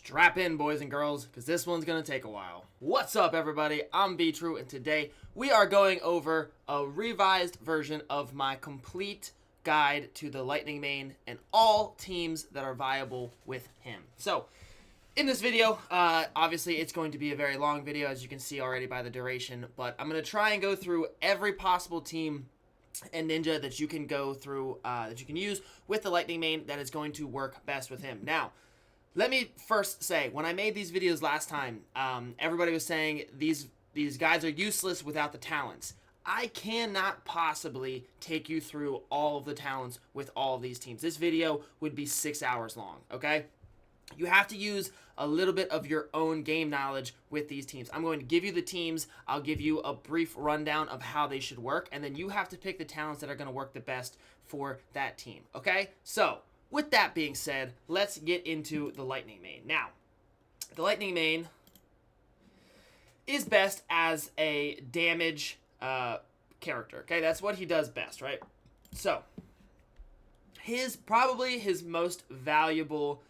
Strap in, boys and girls, because this one's going to take a while. What's up, everybody? I'm B-True, and today we are going over a revised version of my complete guide to the Lightning Main and all teams that are viable with him. So, in this video, obviously it's going to be a very long video, as you can see already by the duration, but I'm going to try and go through every possible team and ninja that you can go through, that you can use with the Lightning Main that is going to work best with him. Now, let me first say, when I made these videos last time, everybody was saying these guys are useless without the talents. I cannot possibly take you through all of the talents with all of these teams. This video would be 6 hours long, okay? You have to use a little bit of your own game knowledge with these teams. I'm going to give you the teams. I'll give you a brief rundown of how they should work, and then you have to pick the talents that are going to work the best for that team, okay? So, with that being said, let's get into the Lightning Main. Now, the Lightning Main is best as a damage character, okay? That's what he does best, right? So, probably his most valuable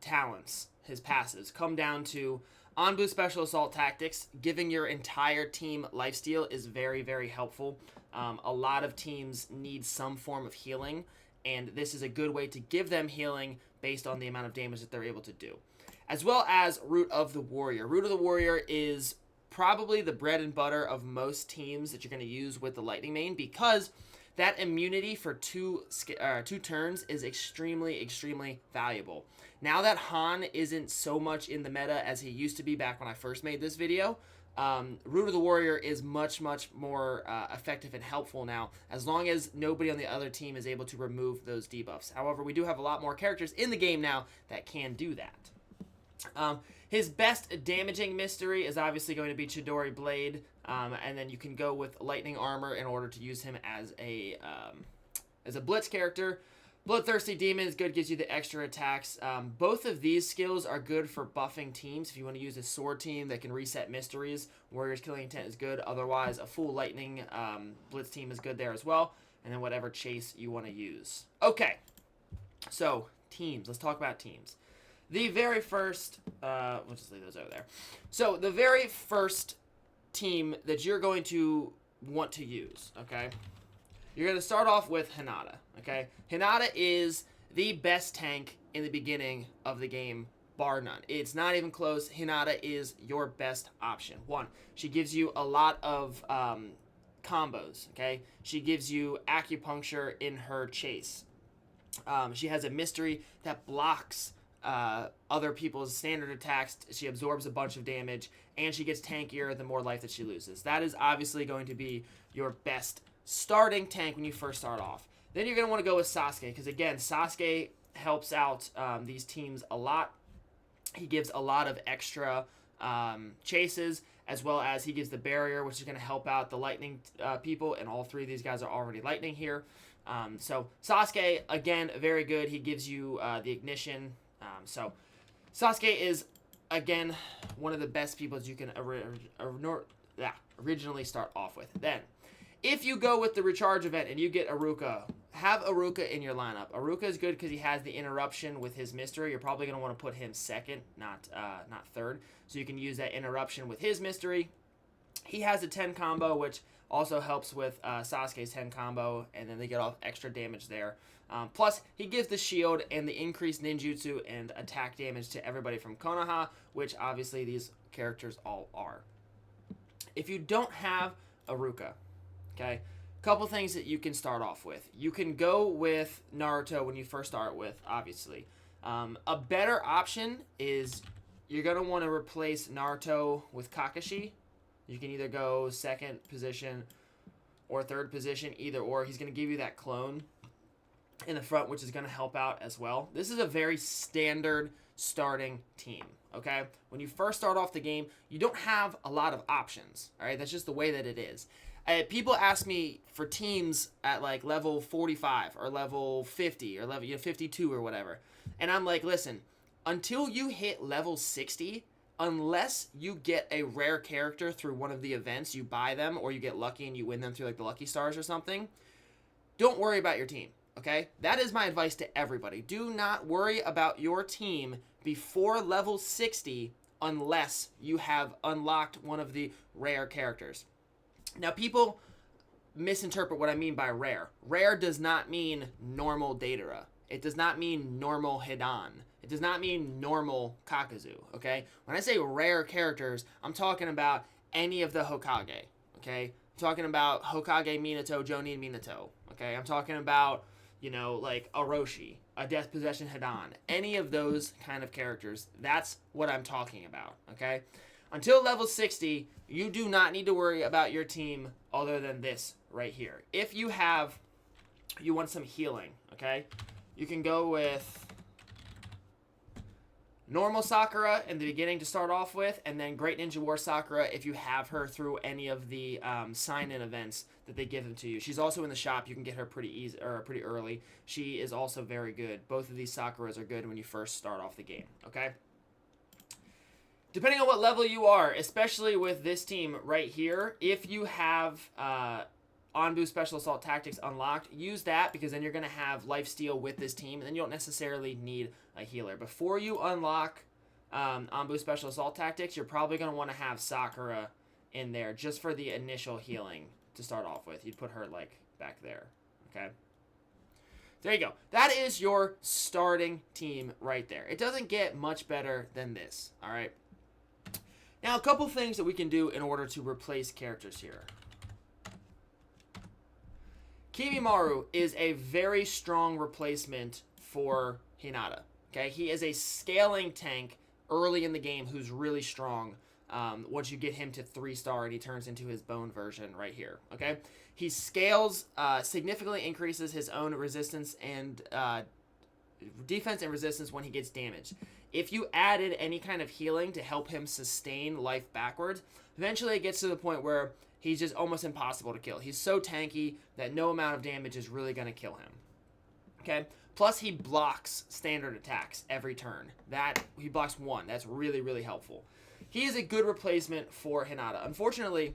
talents, his passes, come down to on-boost special assault tactics. Giving your entire team lifesteal is very, very helpful. A lot of teams need some form of healing, and this is a good way to give them healing based on the amount of damage that they're able to do. As well as Root of the Warrior. Root of the Warrior is probably the bread and butter of most teams that you're going to use with the Lightning Main, because that immunity for two turns is extremely, extremely valuable. Now that Han isn't so much in the meta as he used to be back when I first made this video, Root of the Warrior is much, much more effective and helpful now, as long as nobody on the other team is able to remove those debuffs. However, we do have a lot more characters in the game now that can do that. His best damaging mystery is obviously going to be Chidori Blade, and then you can go with Lightning Armor in order to use him as a Blitz character. Bloodthirsty Demon is good, gives you the extra attacks. Both of these skills are good for buffing teams. If you want to use a sword team that can reset mysteries, Warrior's Killing Intent is good. Otherwise, a full Lightning Blitz team is good there as well. And then whatever chase you want to use. Okay, so teams. Let's talk about teams. The very first, we'll just leave those over there. So the very first team that you're going to want to use, okay? You're going to start off with Hinata, okay? Hinata is the best tank in the beginning of the game, bar none. It's not even close. Hinata is your best option. One, she gives you a lot of combos, okay? She gives you acupuncture in her chase. She has a mystery that blocks other people's standard attacks. She absorbs a bunch of damage, and she gets tankier the more life that she loses. That is obviously going to be your best starting tank when you first start off. Then you're going to want to go with Sasuke, because again, Sasuke helps out these teams a lot. He gives a lot of extra chases, as well as he gives the barrier, which is going to help out the lightning people, and all three of these guys are already lightning here. So Sasuke, again, very good. He gives you the ignition. So Sasuke is, again, one of the best people that you can originally start off with. Then, if you go with the recharge event and you get Arouca, have Arouca in your lineup. Arouca is good because he has the interruption with his mystery. You're probably going to want to put him second, not third. So you can use that interruption with his mystery. He has a 10 combo, which also helps with Sasuke's 10 combo, and then they get off extra damage there. Plus, he gives the shield and the increased ninjutsu and attack damage to everybody from Konoha, which obviously these characters all are. If you don't have Arouca, okay, couple things that you can start off with. You can go with Naruto when you first start with, obviously. A better option is you're going to want to replace Naruto with Kakashi. You can either go second position or third position, either or. He's going to give you that clone in the front, which is going to help out as well. This is a very standard starting team, okay? When you first start off the game, you don't have a lot of options, all right? That's just the way that it is. People ask me for teams at like level 45 or level 50 or level 52 or whatever. And I'm like, listen, until you hit level 60, unless you get a rare character through one of the events, you buy them, or you get lucky and you win them through like the Lucky Stars or something, don't worry about your team. Okay? That is my advice to everybody. Do not worry about your team before level 60 unless you have unlocked one of the rare characters. Now, people misinterpret what I mean by rare. Rare does not mean normal Datara. It does not mean normal Hidan. It does not mean normal Kakazu, okay? When I say rare characters, I'm talking about any of the Hokage, okay? I'm talking about Hokage Minato, Jonin Minato, okay? I'm talking about, you know, like Orochi, a Death Possession Hidan. Any of those kind of characters, that's what I'm talking about, okay? Until level 60, you do not need to worry about your team other than this right here. If you want some healing, okay? You can go with normal Sakura in the beginning to start off with, and then Great Ninja War Sakura if you have her through any of the sign-in events that they give them to you. She's also in the shop. You can get her pretty easy or pretty early. She is also very good. Both of these Sakuras are good when you first start off the game, okay? Depending on what level you are, especially with this team right here, if you have Anbu Special Assault Tactics unlocked, use that because then you're going to have lifesteal with this team, and then you don't necessarily need a healer. Before you unlock Anbu Special Assault Tactics, you're probably going to want to have Sakura in there just for the initial healing to start off with. You'd put her, like, back there, okay? There you go. That is your starting team right there. It doesn't get much better than this, all right? Now, a couple things that we can do in order to replace characters here. Kimimaro is a very strong replacement for Hinata. Okay, he is a scaling tank early in the game who's really strong. Once you get him to 3-star and he turns into his bone version right here. Okay, he scales, significantly increases his own resistance and defense and resistance when he gets damaged. If you added any kind of healing to help him sustain life backwards, eventually it gets to the point where he's just almost impossible to kill. He's so tanky that no amount of damage is really going to kill him. Okay? Plus, he blocks standard attacks every turn. He blocks 1. That's really, really helpful. He is a good replacement for Hinata. Unfortunately,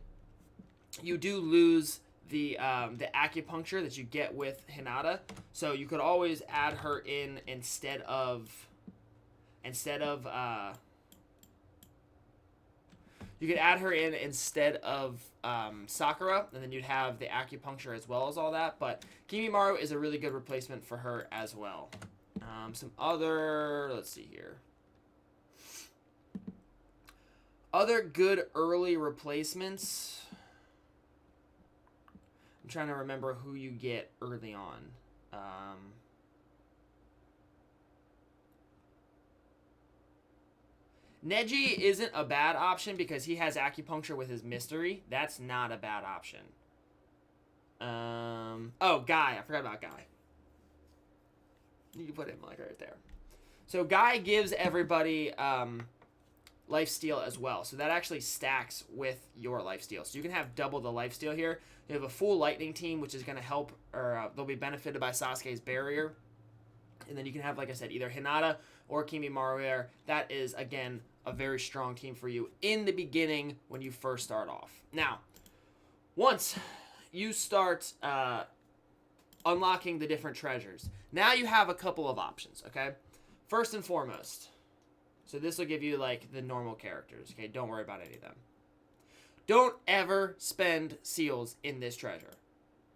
you do lose the acupuncture that you get with Hinata, so you could always add her in instead of Sakura, and then you'd have the acupuncture as well as all that. But Kimimaro is a really good replacement for her as well. Some other, let's see here. Other good early replacements. I'm trying to remember who you get early on. Neji isn't a bad option because he has acupuncture with his mystery. That's not a bad option. Oh, Guy. I forgot about Guy. You can put him like right there. So Guy gives everybody lifesteal as well. So that actually stacks with your lifesteal. So you can have double the lifesteal here. You have a full lightning team, which is going to help, or they'll be benefited by Sasuke's barrier. And then you can have, like I said, either Hinata or Kimimaro. That is, again, a very strong team for you in the beginning when you first start off. Now, once you start unlocking the different treasures, now you have a couple of options, okay? First and foremost, so this will give you, like, the normal characters, okay? Don't worry about any of them. Don't ever spend seals in this treasure.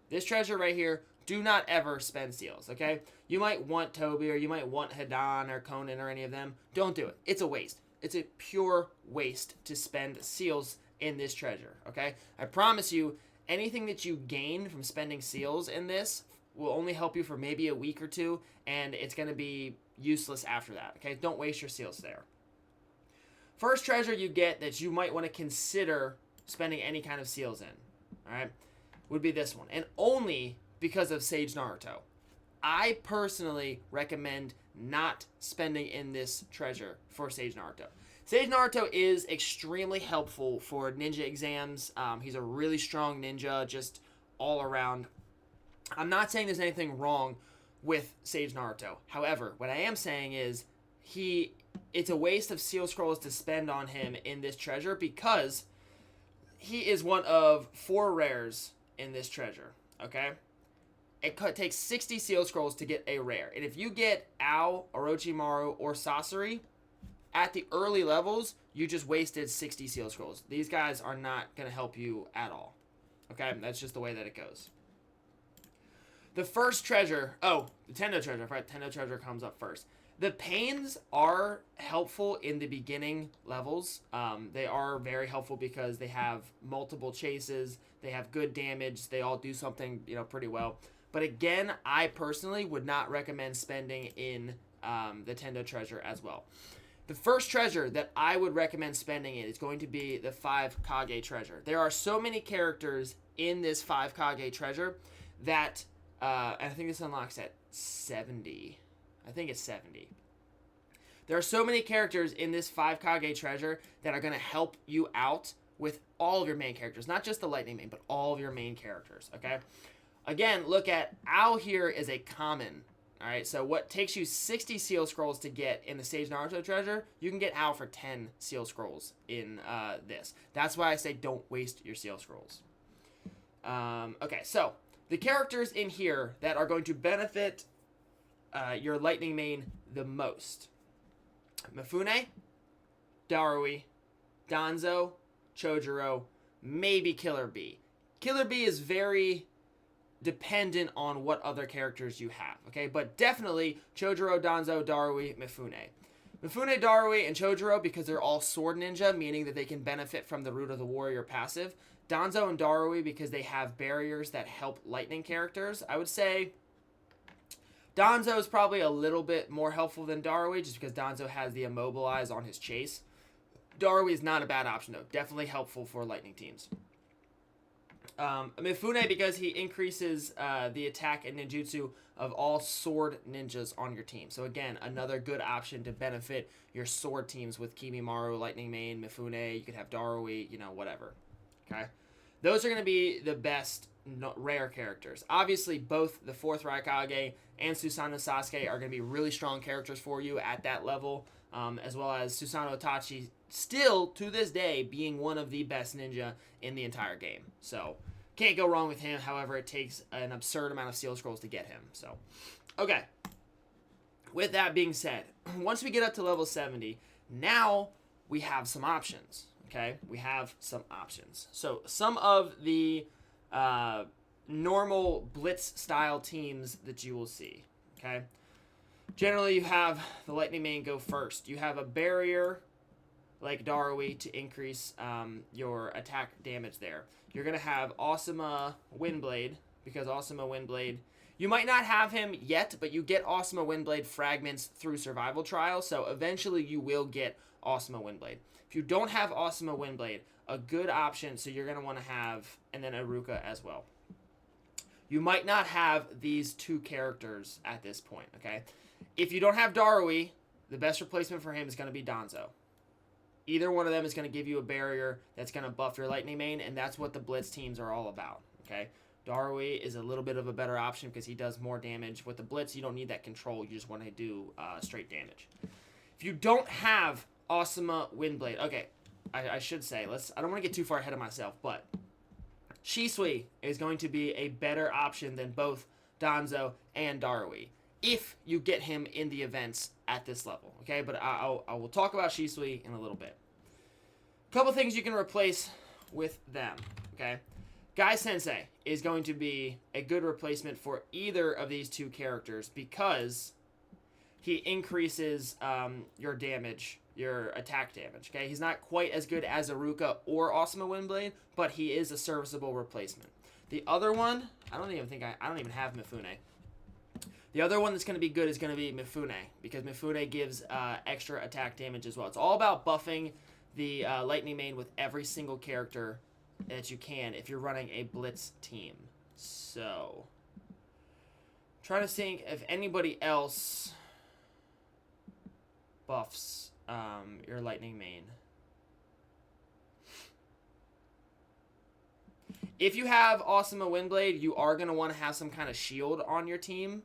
This treasure right here, do not ever spend seals, okay? You might want Toby, or you might want Hidan or Conan or any of them. Don't do it. It's a waste. It's a pure waste to spend seals in this treasure, okay? I promise you, anything that you gain from spending seals in this will only help you for maybe a week or two, and it's going to be useless after that, okay? Don't waste your seals there. First treasure you get that you might want to consider spending any kind of seals in, all right, would be this one, and only because of Sage Naruto. I personally recommend not spending in this treasure for Sage Naruto. Sage Naruto is extremely helpful for ninja exams. He's a really strong ninja, just all around. I'm not saying there's anything wrong with Sage Naruto. However, what I am saying is it's a waste of seal scrolls to spend on him in this treasure because he is one of 4 rares in this treasure, okay? it takes 60 seal scrolls to get a rare. And if you get Ao, Orochimaru, or Sasori at the early levels, you just wasted 60 seal scrolls. These guys are not going to help you at all. Okay? That's just the way that it goes. The first treasure... Oh, the Tendo treasure. Right? Tendo treasure comes up first. The pains are helpful in the beginning levels. They are very helpful because they have multiple chases. They have good damage. They all do something, pretty well. But again, I personally would not recommend spending in the Tendo treasure as well. The first treasure that I would recommend spending in is going to be the 5 Kage treasure. There are so many characters in this 5 Kage treasure that, and I think this unlocks at 70. I think it's 70. There are so many characters in this 5 Kage treasure that are going to help you out with all of your main characters. Not just the Lightning Main, but all of your main characters, okay? Again, look at Ao here is a common. All right, so what takes you 60 seal scrolls to get in the Sage Naruto treasure, you can get Ao for 10 seal scrolls in this. That's why I say don't waste your seal scrolls. Okay, so the characters in here that are going to benefit your Lightning Main the most. Mifune, Darui, Danzo, Chojuro, maybe Killer Bee. Killer Bee is very dependent on what other characters you have, okay? But definitely Chojuro, Danzo, Darui, Mifune. Mifune, Darui, and Chojuro, because they're all sword ninja, meaning that they can benefit from the Root of the Warrior passive. Danzo and Darui, because they have barriers that help lightning characters. I would say Danzo is probably a little bit more helpful than Darui, just because Danzo has the Immobilize on his chase. Darui is not a bad option, though. Definitely helpful for lightning teams. Mifune, because he increases the attack and ninjutsu of all sword ninjas on your team. So again, another good option to benefit your sword teams with Kimimaru, Lightning Main, Mifune. You could have Darui, whatever. Okay? Those are going to be the best rare characters. Obviously, both the 4th Raikage and Susanoo Sasuke are going to be really strong characters for you at that level, as well as Susanoo Itachi, still, to this day, being one of the best ninja in the entire game. So, can't go wrong with him. However, it takes an absurd amount of seal scrolls to get him. So, okay. With that being said, once we get up to level 70, now we have some options. Okay? We have some options. So, some of the normal Blitz-style teams that you will see. Okay? Generally, you have the Lightning Main go first. You have a barrier like Darui to increase your attack damage there. You're going to have Asuma Windblade, because Asuma Windblade, you might not have him yet, but you get Asuma Windblade fragments through Survival Trial, so eventually you will get Asuma Windblade. If you don't have Asuma Windblade, a good option, so you're going to want to have, and then Arouca as well. You might not have these 2 characters at this point, okay? If you don't have Darui, the best replacement for him is going to be Danzo. Either one of them is going to give you a barrier that's going to buff your Lightning Main, and that's what the Blitz teams are all about, okay? Darui is a little bit of a better option because he does more damage. With the Blitz, you don't need that control. You just want to do straight damage. If you don't have Asuma Windblade, okay, I should say, I don't want to get too far ahead of myself, but Shisui is going to be a better option than both Danzo and Darui if you get him in the events at this level, okay? But I will talk about Shisui in a little bit. A couple things you can replace with them, okay? Guy Sensei is going to be a good replacement for either of these 2 characters because he increases your damage, your attack damage, okay? He's not quite as good as Arouca or Asuma Windblade, but he is a serviceable replacement. The other one, I don't even have Mifune. The other one that's going to be good is going to be Mifune, because Mifune gives extra attack damage as well. It's all about buffing the Lightning Main with every single character that you can if you're running a Blitz team. So, trying to think if anybody else buffs your Lightning Main. If you have Asuma Windblade, you are going to want to have some kind of shield on your team.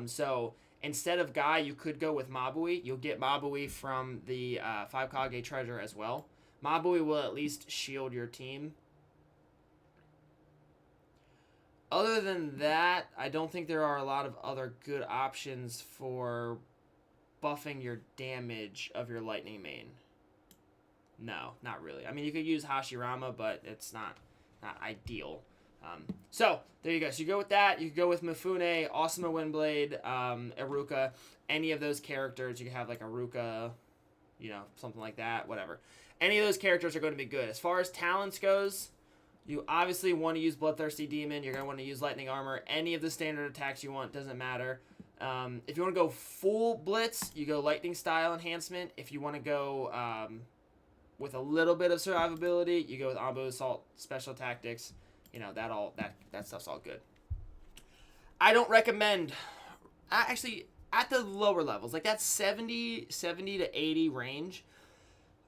So instead of Guy, you could go with Mabui. You'll get Mabui from the 5 Kage treasure as well. Mabui will at least shield your team. Other than that, I don't think there are a lot of other good options for buffing your damage of your lightning main. No, not really. I mean, you could use Hashirama, but it's not ideal. So there you go. So you go with that. You could go with Mifune, Asuma Windblade, Arouca, any of those characters. You could have like Arouca, something like that, whatever. Any of those characters are going to be good. As far as talents goes, you obviously want to use Bloodthirsty Demon. You're going to want to use Lightning Armor. Any of the standard attacks you want, doesn't matter. If you want to go full Blitz, you go Lightning Style Enhancement. If you want to go with a little bit of survivability, you go with Anbu Assault Special Tactics. That stuff's all good. I don't recommend, actually, at the lower levels, like that 70 to 80 range,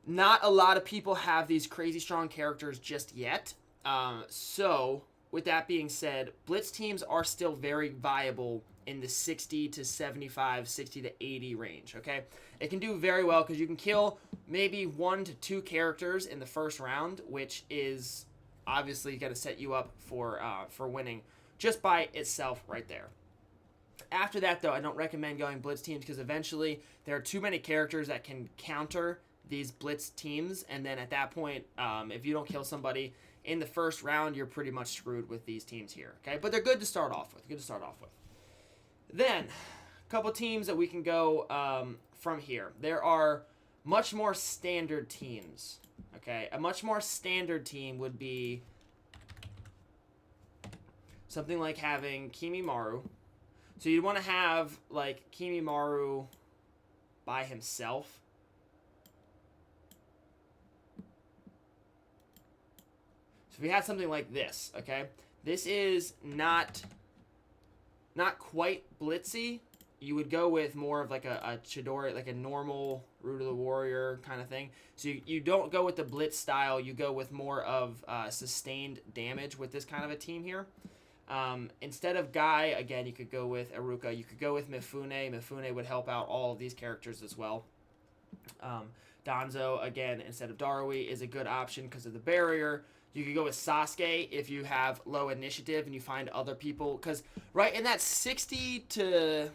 not a lot of people have these crazy strong characters just yet. So, with that being said, Blitz teams are still very viable in the 60 to 75, 60 to 80 range, okay? It can do very well because you can kill maybe 1 to 2 characters in the first round, which is obviously going to set you up for winning just by itself right there. After that, though, I don't recommend going Blitz teams because eventually there are too many characters that can counter these Blitz teams, and then at that point, if you don't kill somebody in the first round, you're pretty much screwed with these teams here, okay? But they're good to start off with. Then, a couple teams that we can go from here. There are much more standard teams, okay? A much more standard team would be something like having Kimimaru. So you'd want to have, like, Kimimaru by himself. So if we had something like this, okay? This is not quite blitzy. You would go with more of like a Chidori, like a normal Root of the Warrior kind of thing. So you don't go with the blitz style. You go with more of sustained damage with this kind of a team here. Instead of Guy, again, you could go with Arouca. You could go with Mifune. Mifune would help out all of these characters as well. Danzo, again, instead of Darui, is a good option because of the barrier. You could go with Sasuke if you have low initiative and you find other people. Because right in that 60 to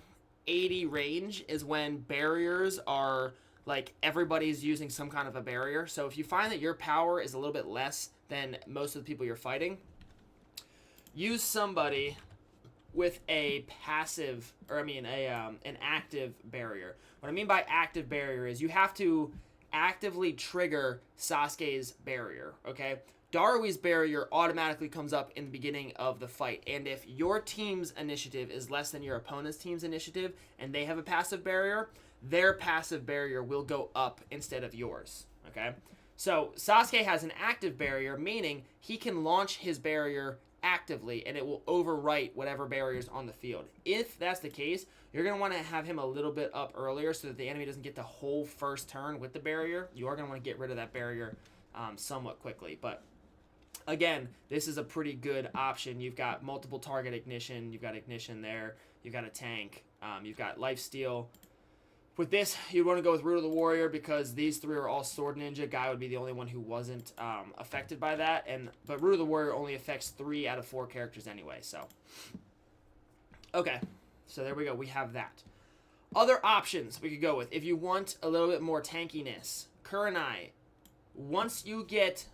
80 range is when barriers are, like, everybody's using some kind of a barrier. So if you find that your power is a little bit less than most of the people you're fighting, use somebody with a passive, or an active barrier. What I mean by active barrier is you have to actively trigger Sasuke's barrier, okay? Darui's barrier automatically comes up in the beginning of the fight, and if your team's initiative is less than your opponent's team's initiative, and they have a passive barrier, their passive barrier will go up instead of yours, okay? So Sasuke has an active barrier, meaning he can launch his barrier actively, and it will overwrite whatever barriers on the field. If that's the case, you're going to want to have him a little bit up earlier so that the enemy doesn't get the whole first turn with the barrier. You are going to want to get rid of that barrier somewhat quickly, but again, this is a pretty good option. You've got multiple target ignition. You've got ignition there. You've got a tank. You've got lifesteal. With this, you'd want to go with Root of the Warrior because these three are all Sword Ninja. Guy would be the only one who wasn't affected by that. But Root of the Warrior only affects 3 out of 4 characters anyway. So, okay. So there we go. We have that. Other options we could go with. If you want a little bit more tankiness, Kurenai. Once you get...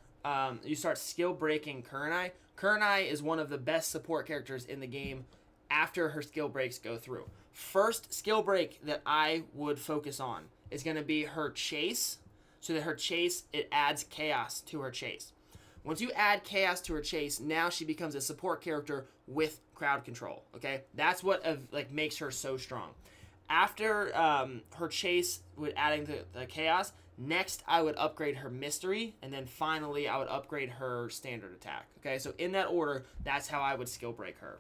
you start skill breaking Kurenai. Kurenai is one of the best support characters in the game after her skill breaks go through. First skill break that I would focus on is going to be her chase, so that her chase, it adds chaos to her chase. Once you add chaos to her chase, now she becomes a support character with crowd control, okay? That's what makes her so strong. After her chase with adding the chaos, next I would upgrade her mystery, and then finally I would upgrade her standard attack, okay? So in that order, that's how I would skill break her.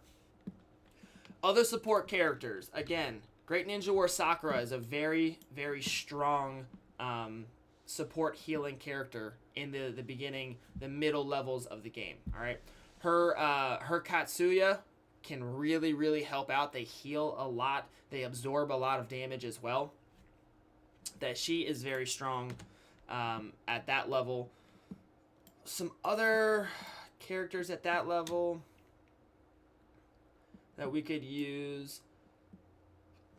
Other support characters, again, Great Ninja War Sakura is a very, very strong support healing character in the beginning, the middle levels of the game, all right? Her Katsuya can really, really help out. They heal a lot. They absorb a lot of damage as well. That she is very strong at that level. Some other characters at that level... that we could use.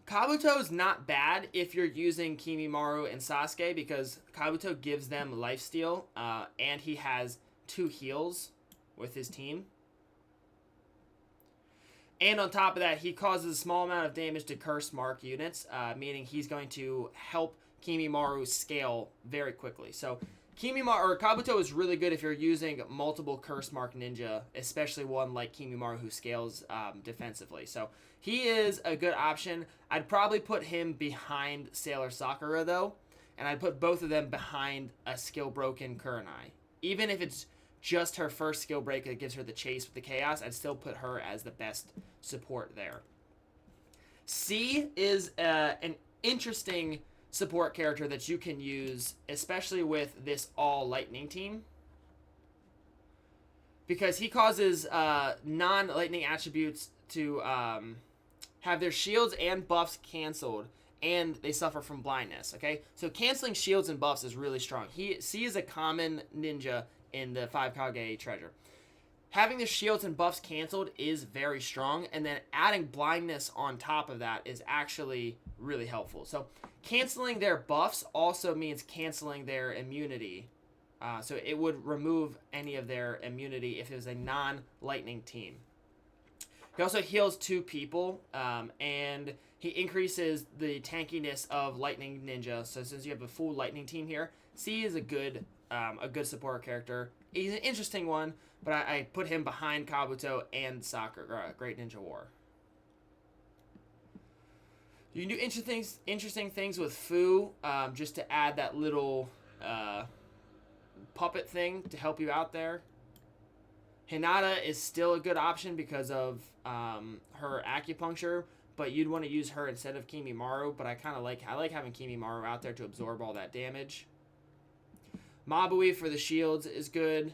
Kabuto's not bad if you're using Kimimaro and Sasuke because Kabuto gives them lifesteal, and he has 2 heals with his team. And on top of that, he causes a small amount of damage to curse mark units, meaning he's going to help Kimimaro scale very quickly. So Kabuto is really good if you're using multiple curse mark ninja, especially one like Kimimaro who scales defensively. So he is a good option. I'd probably put him behind Sailor Sakura though, and I'd put both of them behind a skill broken Kurenai. Even if it's just her first skill break that gives her the chase with the chaos, I'd still put her as the best support there. C is an interesting support character that you can use, especially with this all lightning team, because he causes non-lightning attributes to have their shields and buffs canceled, and they suffer from blindness. Okay, so canceling shields and buffs is really strong. C is a common ninja in the 5 Kage treasure. Having the shields and buffs canceled is very strong, and then adding blindness on top of that is actually really helpful. So canceling their buffs also means canceling their immunity. So it would remove any of their immunity if it was a non-lightning team. He also heals 2 people, and he increases the tankiness of lightning ninja. So since you have a full lightning team here, C is a good support character. He's an interesting one, but I put him behind Kabuto and Sakura, Great Ninja War. You can do interesting things with Fu, just to add that little puppet thing to help you out there. Hinata is still a good option because of her acupuncture, but you'd want to use her instead of Kimimaro. But I like having Kimimaro out there to absorb all that damage. Mabui for the shields is good.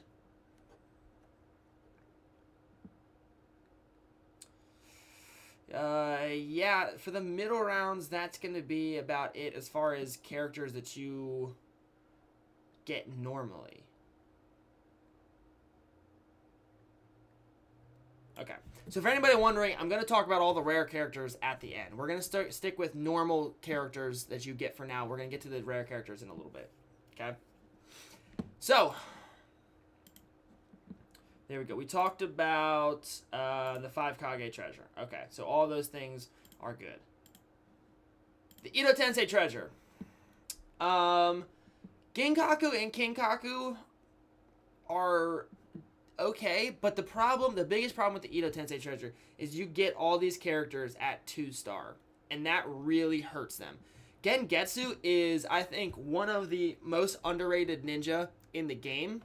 Yeah, for the middle rounds, that's going to be about it as far as characters that you get normally. Okay, so for anybody wondering, I'm going to talk about all the rare characters at the end. We're going to stick with normal characters that you get for now. We're going to get to the rare characters in a little bit. Okay? So, there we go. We talked about the 5 Kage treasure. Okay, so all those things are good. The Edo Tensei treasure. Ginkaku and Kinkaku are okay, but the biggest problem with the Edo Tensei treasure is you get all these characters at 2-star, and that really hurts them. Gengetsu is, I think, one of the most underrated ninja in the game,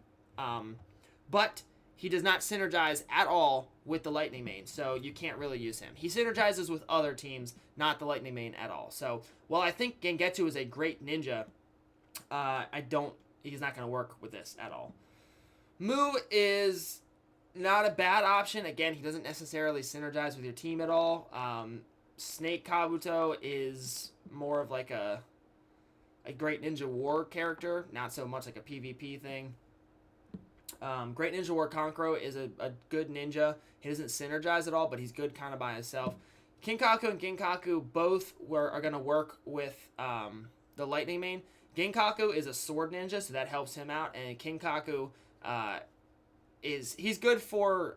but he does not synergize at all with the Lightning Main, so you can't really use him. He synergizes with other teams, not the Lightning Main at all. So while I think Gengetsu is a great ninja, he's not going to work with this at all. Mu is not a bad option. Again, he doesn't necessarily synergize with your team at all. Snake Kabuto is more of like a Great Ninja War character, not so much like a PvP thing. Great Ninja War Kankuro is a good ninja. He doesn't synergize at all, but he's good kind of by himself. Kinkaku and Ginkaku both are going to work with the Lightning Main. Ginkaku is a sword ninja, so that helps him out, and Kinkaku he's good for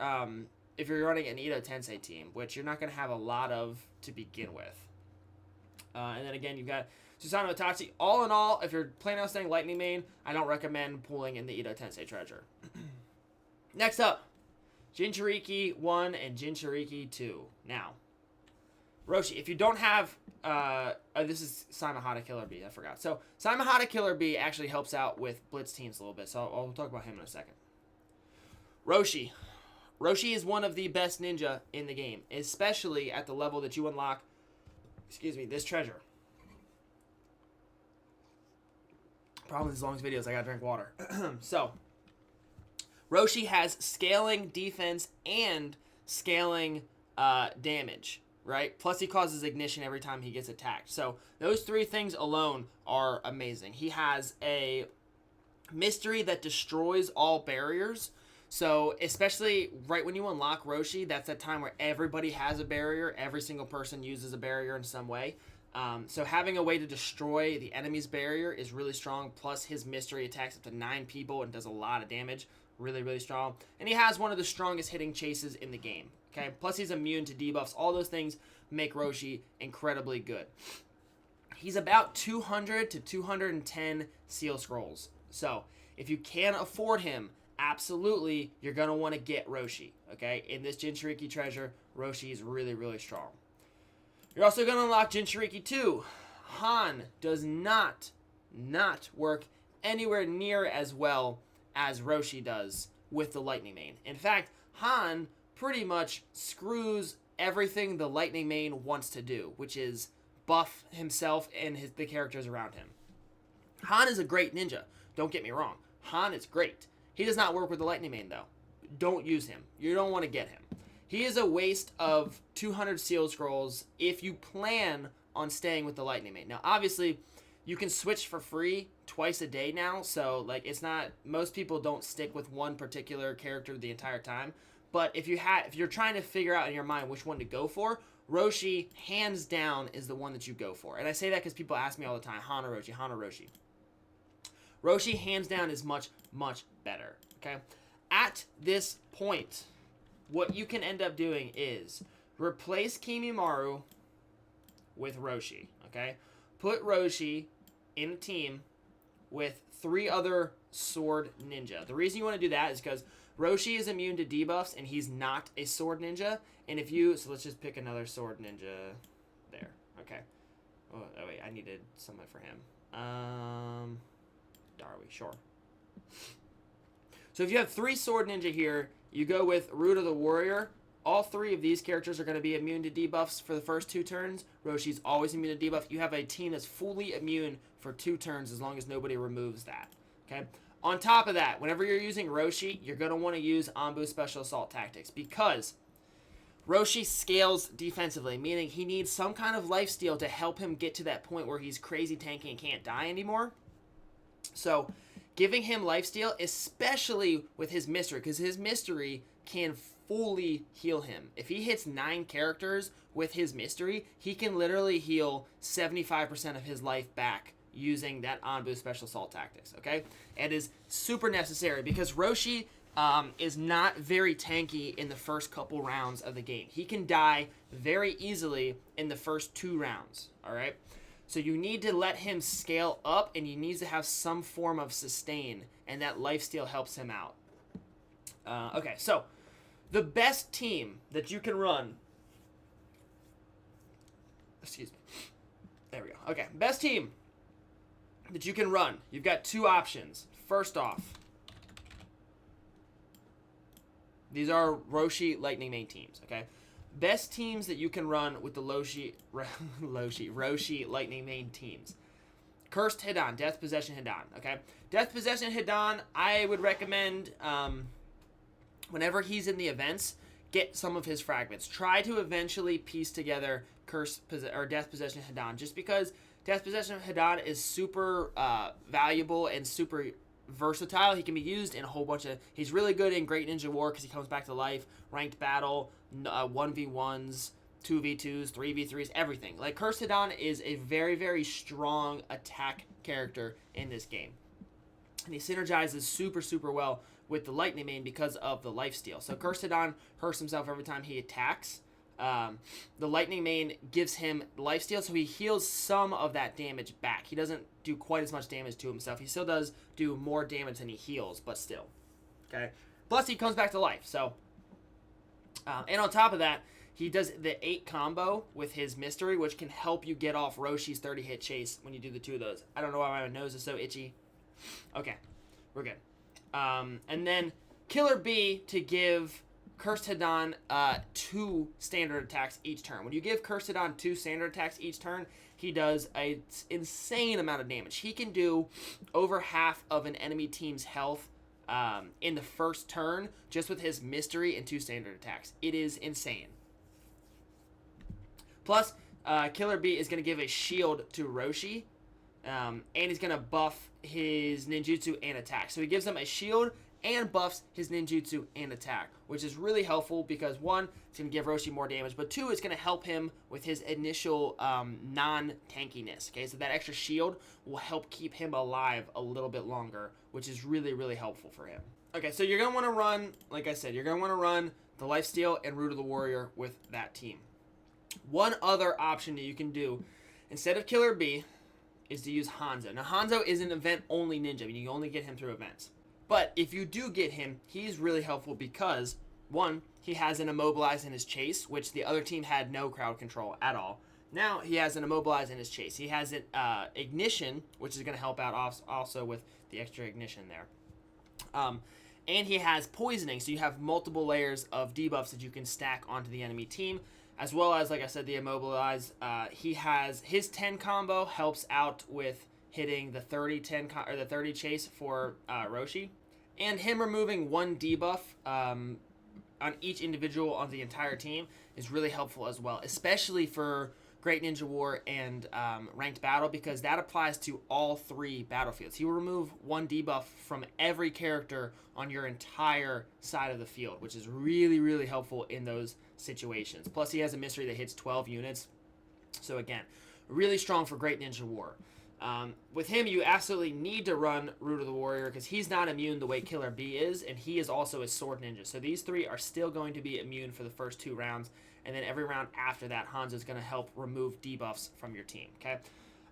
if you're running an Edo Tensei team, which you're not going to have a lot of to begin with. And then again, you've got Susanoo Itachi. All in all, if you're planning on staying Lightning Main, I don't recommend pulling in the Edo Tensei treasure. Next up, Jinchuriki 1 and Jinchuriki 2. Now, Roshi, if you don't have... this is Saimahara Killer Bee, I forgot. So, Saimahara Killer Bee actually helps out with Blitz teams a little bit, so I'll talk about him in a second. Roshi. Roshi is one of the best ninja in the game, especially at the level that you unlock, this treasure. Problem with these long videos, I gotta drink water. So, Roshi has scaling defense and scaling damage, right? Plus he causes ignition every time he gets attacked. So, those 3 things alone are amazing. He has a mystery that destroys all barriers. So, especially right when you unlock Roshi, that's that time where everybody has a barrier. Every single person uses a barrier in some way. So having a way to destroy the enemy's barrier is really strong. Plus, his mystery attacks up to 9 people and does a lot of damage. Really, really strong. And he has one of the strongest hitting chases in the game. Okay. Plus, he's immune to debuffs. All those things make Roshi incredibly good. He's about 200 to 210 seal scrolls. So, if you can afford him, absolutely, you're going to want to get Roshi. Okay. In this Jinchuriki treasure, Roshi is really, really strong. You're also going to unlock Jinchuriki 2. Han does not work anywhere near as well as Roshi does with the Lightning Mane. In fact, Han pretty much screws everything the Lightning Mane wants to do, which is buff himself and the characters around him. Han is a great ninja. Don't get me wrong. Han is great. He does not work with the Lightning Mane, though. Don't use him. You don't want to get him. He is a waste of 200 seal scrolls if you plan on staying with the Lightning Mane. Now, obviously, you can switch for free twice a day now, so like it's not, most people don't stick with one particular character the entire time. But if you're trying to figure out in your mind which one to go for, Roshi, hands down, is the one that you go for. And I say that because people ask me all the time, Han or Roshi, Han or Roshi. Roshi, hands down, is much, much better. Okay? At this point, what you can end up doing is replace Kimimaro with Roshi, okay? Put Roshi in a team with 3 other sword ninja. The reason you want to do that is because Roshi is immune to debuffs, and he's not a sword ninja. And so let's just pick another sword ninja there, okay? Oh wait, I needed something for him. Darwi, sure. So if you have 3 sword ninja here, you go with Ruta the Warrior. All 3 of these characters are going to be immune to debuffs for the first 2 turns. Roshi's always immune to debuff. You have a team that's fully immune for 2 turns as long as nobody removes that. Okay. On top of that, whenever you're using Roshi, you're going to want to use Anbu Special Assault Tactics because Roshi scales defensively, meaning he needs some kind of lifesteal to help him get to that point where he's crazy tanky and can't die anymore. So giving him lifesteal, especially with his mystery, because his mystery can fully heal him. If he hits 9 characters with his mystery, he can literally heal 75% of his life back using that Anbu Special Assault Tactics, okay? And is super necessary because Roshi is not very tanky in the first couple rounds of the game. He can die very easily in the first 2 rounds, all right? So you need to let him scale up, and he needs to have some form of sustain, and that lifesteal helps him out. Okay, so the best team that you can run... Excuse me. There we go. Okay, best team that you can run. You've got 2 options. First off, these are Roshi Lightning Mane teams, okay? Best teams that you can run with the Roshi Lightning Mane teams. Cursed Hidan, Death Possession Hidan, okay? Death Possession Hidan, I would recommend, whenever he's in the events, get some of his fragments. Try to eventually piece together Death Possession Hidan, just because Death Possession Hidan is super valuable and super versatile. He can be used in a whole bunch of... He's really good in Great Ninja War because he comes back to life, ranked battle, 1v1s, 2v2s, 3v3s, everything. Like, Cursed Hidan is a very, very strong attack character in this game. And he synergizes super, super well with the Lightning Mane because of the lifesteal. So Cursed Hidan hurts himself every time he attacks. The Lightning Mane gives him lifesteal, so he heals some of that damage back. He doesn't do quite as much damage to himself. He still does do more damage than he heals, but still. Okay? Plus, he comes back to life, so... and on top of that, he does the 8 combo with his mystery, which can help you get off Roshi's 30-hit chase when you do the 2 of those. I don't know why my nose is so itchy. Okay, we're good. And then Killer B to give Cursed Hidan 2 standard attacks each turn. When you give Cursed Hidan 2 standard attacks each turn, he does an insane amount of damage. He can do over half of an enemy team's health in the first turn just with his mystery and 2 standard attacks. It is insane. Plus, Killer B is going to give a shield to Roshi, and he's going to buff his ninjutsu and attack. So he gives him a shield and buffs his ninjutsu and attack, which is really helpful because one, it's going to give Roshi more damage, but two, it's going to help him with his initial non-tankiness. Okay, so that extra shield will help keep him alive a little bit longer, which is really, really helpful for him. Okay, so you're going to want to run, like I said, you're going to want to run the Lifesteal and Root of the Warrior with that team. One other option that you can do, instead of Killer Bee, is to use Hanzo. Now, Hanzo is an event-only ninja. I mean, you only get him through events. But if you do get him, he's really helpful because, one, he has an Immobilize in his chase, which the other team had no crowd control at all. Now, he has an Immobilize in his chase. He has an Ignition, which is going to help out also with the extra Ignition there. And he has Poisoning, so you have multiple layers of debuffs that you can stack onto the enemy team, as well as, like I said, the Immobilize. He has his 10 combo helps out with hitting the 30-10 or the 30 chase for Roshi, and him removing one debuff on each individual on the entire team is really helpful as well, especially for Great Ninja War and Ranked Battle, because that applies to all three battlefields. He will remove one debuff from every character on your entire side of the field, which is really, really helpful in those situations. Plus, he has a mystery that hits 12 units. So again, really strong for Great Ninja War. With him, you absolutely need to run Root of the Warrior because he's not immune the way Killer Bee is, and he is also a Sword Ninja. So these three are still going to be immune for the first 2 rounds, and then every round after that, Hanzo is going to help remove debuffs from your team, okay?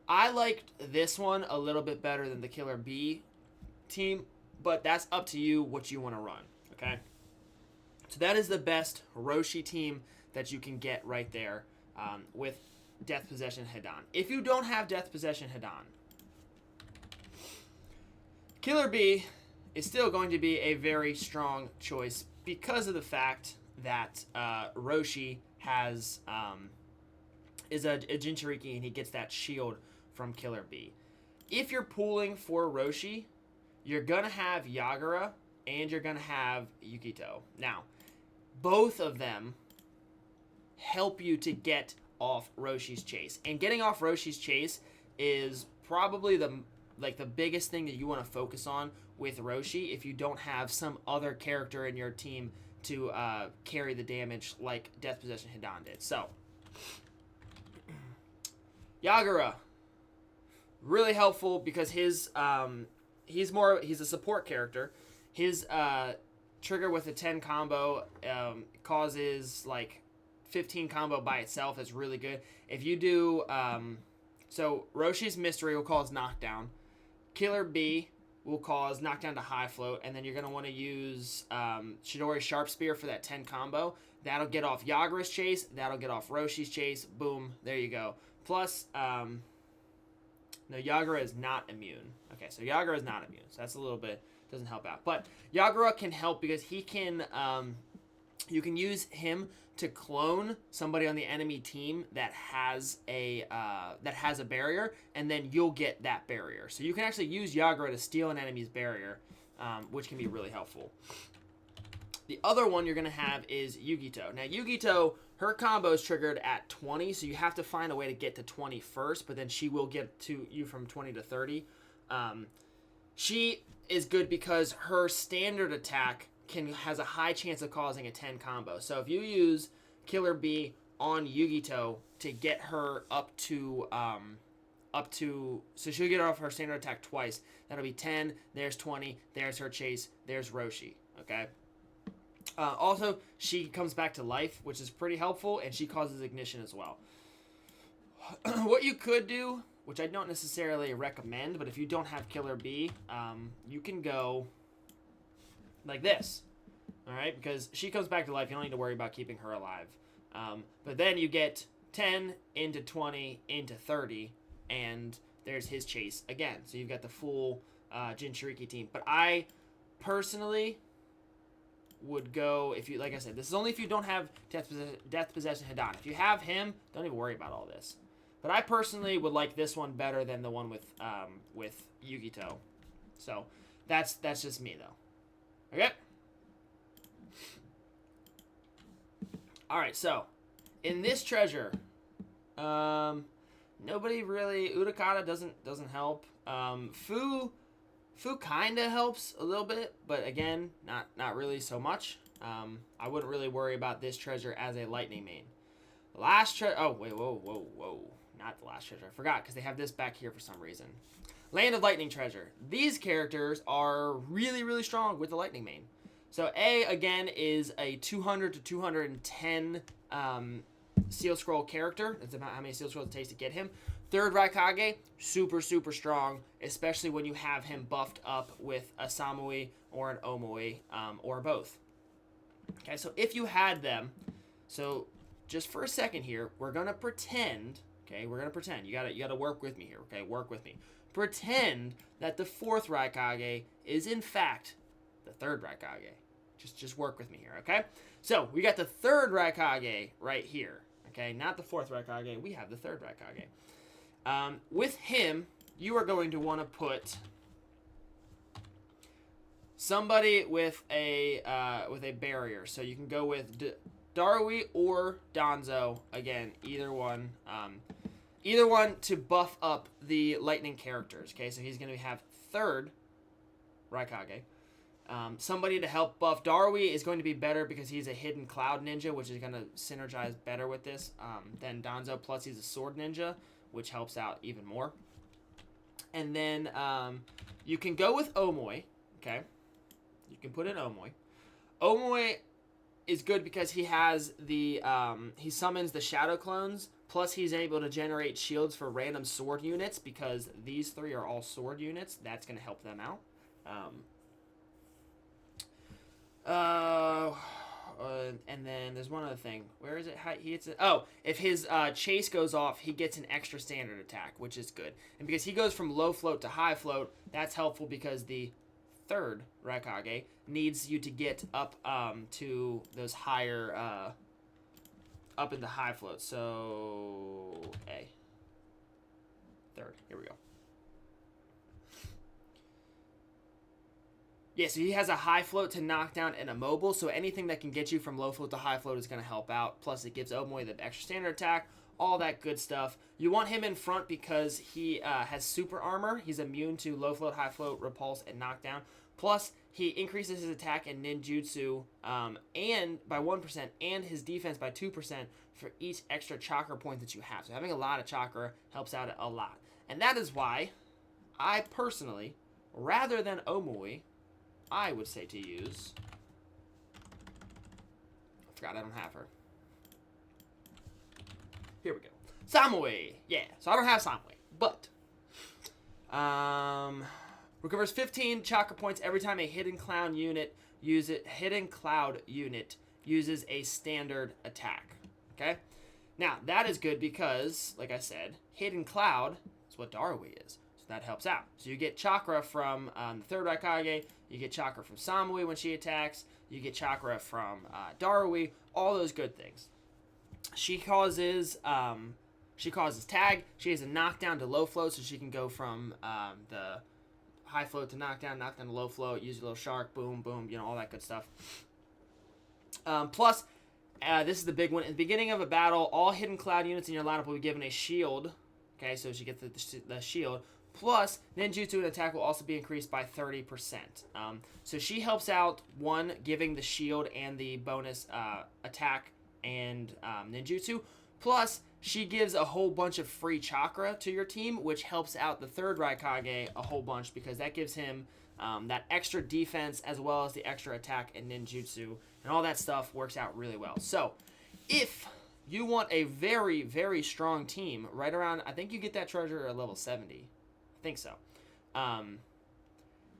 I liked this one a little bit better than the Killer Bee team, but that's up to you what you want to run, okay? So that is the best Roshi team that you can get right there with Death Possession Hidan. If you don't have Death Possession Hidan, Killer Bee is still going to be a very strong choice because of the fact that Roshi has is a Jinchuriki and he gets that shield from Killer Bee. If you're pooling for Roshi, you're gonna have Yagura and you're gonna have Yugito. Now, both of them help you to get off Roshi's chase, and getting off Roshi's chase is probably the biggest thing that you want to focus on with Roshi if you don't have some other character in your team to carry the damage like Death Possession Hidan did. So Yagura, really helpful because his he's a support character. His trigger with a 10 combo causes like 15 combo by itself. Is really good. If you do so Roshi's mystery will cause knockdown, Killer Bee will cause knockdown to high float, and then you're going to want to use Chidori's Sharp Spear for that 10 combo. That'll get off Yagura's chase, that'll get off Roshi's chase, boom, there you go. Plus no, Yagura is not immune. Okay, so Yagura is not immune, so that's a little bit, doesn't help out. But Yagura can help because he can you can use him to clone somebody on the enemy team that has a barrier, and then you'll get that barrier. So you can actually use Yagura to steal an enemy's barrier, which can be really helpful. The other one you're going to have is Yugito. Now, Yugito, her combo is triggered at 20, so you have to find a way to get to 20 first, but then she will get to you from 20 to 30. She is good because her standard attack has a high chance of causing a 10 combo. So if you use Killer Bee on Yugito to get her up to so she'll get off her standard attack twice. That'll be 10, there's 20, there's her chase, there's Roshi, okay? Also, she comes back to life, which is pretty helpful, and she causes ignition as well. What you could do, which I don't necessarily recommend, but if you don't have Killer Bee, you can go like this, all right? Because she comes back to life, you don't need to worry about keeping her alive. But then you get 10 into 20 into 30, and there's his chase again. So you've got the full Jinchuriki team. But I personally would go, if you, like I said, this is only if you don't have Death Possession Hidan. If you have him, don't even worry about all this. But I personally would like this one better than the one with Yugito. So that's just me though. Okay. All right. So in this treasure, nobody really. Utakata doesn't help. Fu kind of helps a little bit, but again, not really so much. I wouldn't really worry about this treasure as a lightning main. The last treasure... Oh, wait, whoa. Not the last treasure. I forgot, because they have this back here for some reason. Land of Lightning treasure. These characters are really, really strong with the lightning main. So A, again, is a 200 to 210 Seal Scroll character. That's about how many Seal Scrolls it takes to get him. Third Raikage, super, super strong, especially when you have him buffed up with a Samui or an Omui, or both. Okay, so if you had them, so just for a second here, we're going to pretend, okay, you gotta work with me here, okay, work with me. Pretend that the fourth Raikage is, in fact, the third Raikage. Just work with me here, okay? So, we got the third Raikage right here, okay? Not the fourth Raikage, we have the third Raikage. With him, you are going to want to put somebody with a barrier. So you can go with Darui or Danzo. Again, either one to buff up the lightning characters. Okay, so he's going to have third Raikage. Somebody to help buff Darui is going to be better because he's a hidden cloud ninja, which is going to synergize better with this than Danzo. Plus, he's a sword ninja, which helps out even more. And then you can go with Omui, okay? You can put in Omui. Omui is good because he has the, he summons the Shadow Clones, plus he's able to generate shields for random sword units because these three are all sword units. That's going to help them out. And then there's one other thing. Where is it? How he hits it? Oh, if his chase goes off, he gets an extra standard attack, which is good. And because he goes from low float to high float, that's helpful because the third Raikage needs you to get up to those higher, up into high float. So, A. Third. Here we go. Yeah, so he has a high float to knock down and a mobile, so anything that can get you from low float to high float is going to help out. Plus, it gives Omui the extra standard attack, all that good stuff. You want him in front because he has super armor. He's immune to low float, high float, repulse, and knockdown. Plus, he increases his attack and ninjutsu and by 1% and his defense by 2% for each extra chakra point that you have. So having a lot of chakra helps out a lot. And that is why I personally, rather than Omui, I would say to use... I forgot I don't have her. Here we go. Samui! Yeah, so I don't have Samui, but... recovers 15 chakra points every time a hidden cloud unit uses a standard attack. Okay? Now, that is good because, like I said, hidden cloud is what Darui is. That helps out. So you get chakra from the third Raikage, you get chakra from Samui when she attacks, you get chakra from Darui, all those good things. She causes tag. She has a knockdown to low float, so she can go from the high float to knockdown to low float, use a little shark, boom, boom, all that good stuff. Plus, this is the big one. At the beginning of a battle, all hidden cloud units in your lineup will be given a shield. Okay, so she gets the shield. Plus, ninjutsu and attack will also be increased by 30%. So she helps out, one, giving the shield and the bonus attack and ninjutsu. Plus, she gives a whole bunch of free chakra to your team, which helps out the third Raikage a whole bunch because that gives him that extra defense as well as the extra attack and ninjutsu. And all that stuff works out really well. So, if you want a very, very strong team, right around, I think you get that treasure at level 70. I think so.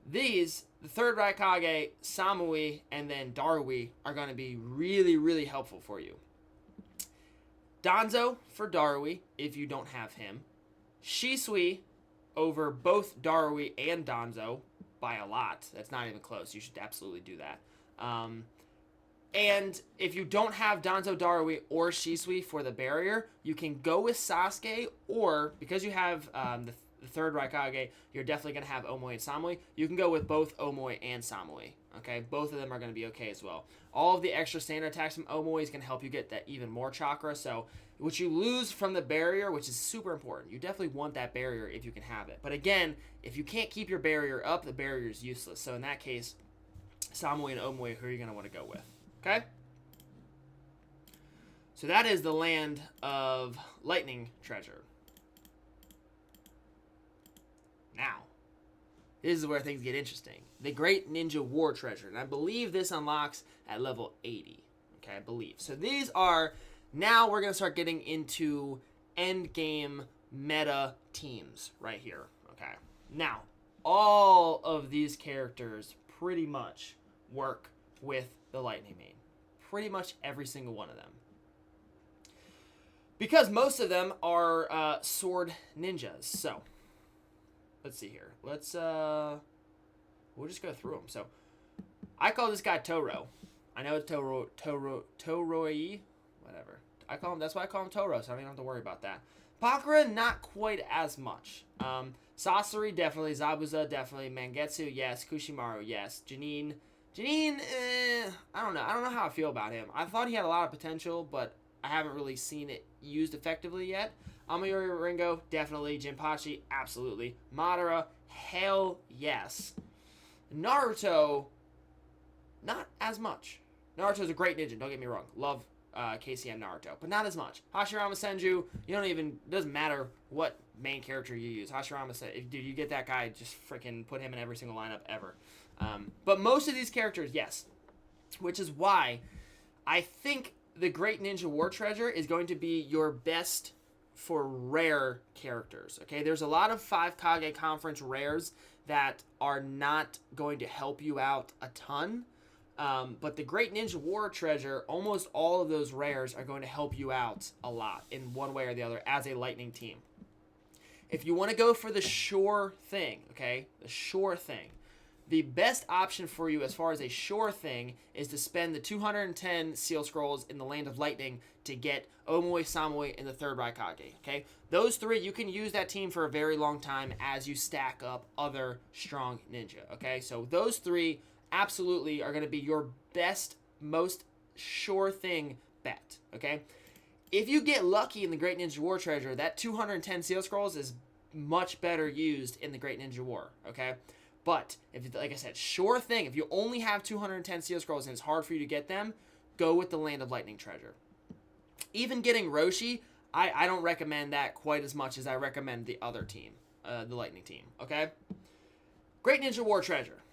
The third Raikage, Samui, and then Darui are going to be really, really helpful for you. Danzo for Darui, if you don't have him. Shisui over both Darui and Danzo by a lot. That's not even close. You should absolutely do that. And if you don't have Danzo, Darui, or Shisui for the barrier, you can go with Sasuke, or because you have the third Raikage, you're definitely going to have Omoi and Samui. You can go with both Omoi and Samui. Okay, both of them are going to be okay as well. All of the extra standard attacks from Omoi is going to help you get that even more chakra. So, what you lose from the barrier, which is super important, you definitely want that barrier if you can have it. But again, if you can't keep your barrier up, the barrier is useless. So in that case, Samui and Omoi, who are you going to want to go with? Okay? So that is the land of lightning treasure. Now, this is where things get interesting. The Great Ninja War Treasure. And I believe this unlocks at level 80. Okay, I believe. So these are... Now we're going to start getting into endgame meta teams right here. Okay. Now, all of these characters pretty much work with the Lightning Main. Pretty much every single one of them. Because most of them are sword ninjas. So, let's see here. Let's, we'll just go through them. So, I call this guy Toro. I know it's Toroi, whatever. That's why I call him Toro, so I don't even have to worry about that. Bakura, not quite as much. Sasori, definitely. Zabuza, definitely. Mangetsu, yes. Kushimaru, yes. Janine, I don't know. I don't know how I feel about him. I thought he had a lot of potential, but I haven't really seen it used effectively yet. Amayori Ringo, definitely. Jinpachi, absolutely. Madara, hell yes. Naruto, not as much. Naruto's a great ninja, don't get me wrong. Love KCM Naruto, but not as much. Hashirama Senju, doesn't matter what main character you use. Hashirama Senju, dude, you get that guy, just freaking put him in every single lineup ever. But most of these characters, yes. Which is why I think the Great Ninja War Treasure is going to be your best for rare characters. Okay, there's a lot of 5 Kage Conference rares that are not going to help you out a ton. But the Great Ninja War Treasure, almost all of those rares are going to help you out a lot in one way or the other as a lightning team. If you want to go for the sure thing, okay, the sure thing, the best option for you as far as a sure thing is to spend the 210 Seal Scrolls in the Land of Lightning to get Omoi, Samui, and the third Raikage, okay? Those 3, you can use that team for a very long time as you stack up other strong ninja, okay? So those 3 absolutely are going to be your best, most sure thing bet, okay? If you get lucky in the Great Ninja War Treasure, that 210 Seal Scrolls is much better used in the Great Ninja War, okay? But, like I said, sure thing, if you only have 210 Seal Scrolls and it's hard for you to get them, go with the Land of Lightning Treasure. Even getting Roshi, I don't recommend that quite as much as I recommend the other team, the Lightning team, okay? Great Ninja War Treasure.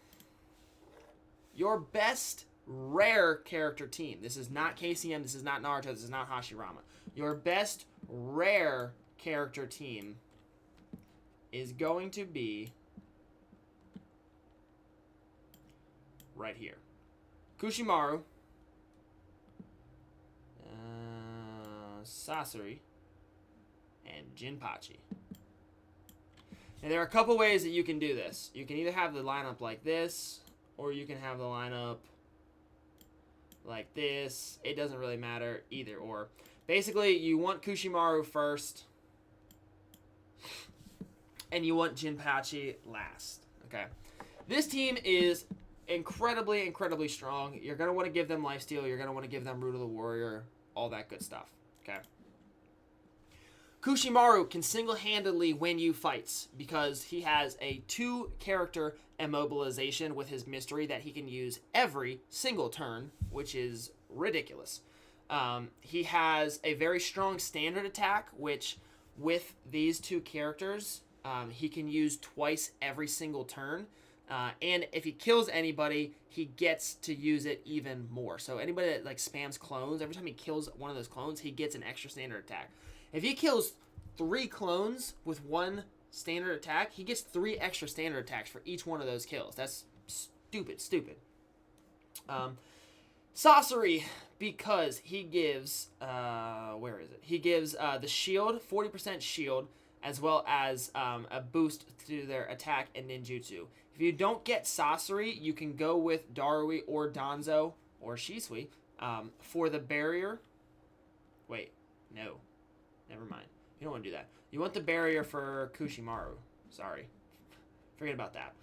Your best rare character team. This is not KCM, this is not Naruto, this is not Hashirama. Your best rare character team is going to be right here. Kushimaru, Sasori, and Jinpachi. And there are a couple ways that you can do this. You can either have the lineup like this, or you can have the lineup like this. It doesn't really matter, either or. Basically, you want Kushimaru first, and you want Jinpachi last. Okay. This team is incredibly, incredibly strong. You're going to want to give them lifesteal. You're going to want to give them Root of the Warrior. All that good stuff. Okay. Kushimaru can single-handedly win you fights because he has a 2-character immobilization with his mystery that he can use every single turn, which is ridiculous. He has a very strong standard attack, which with these 2 characters, he can use twice every single turn. And if he kills anybody, he gets to use it even more. So anybody that like spams clones, every time he kills one of those clones, he gets an extra standard attack. If he kills 3 clones with 1 standard attack, he gets 3 extra standard attacks for each one of those kills. That's stupid. Sasori, because he gives, where is it? He gives the shield, 40% shield, as well as a boost to their attack and ninjutsu. If you don't get Sasori, you can go with Darui or Danzo or Shisui for the barrier. Wait, no. Never mind. You don't want to do that. You want the barrier for Kushimaru. Sorry. Forget about that.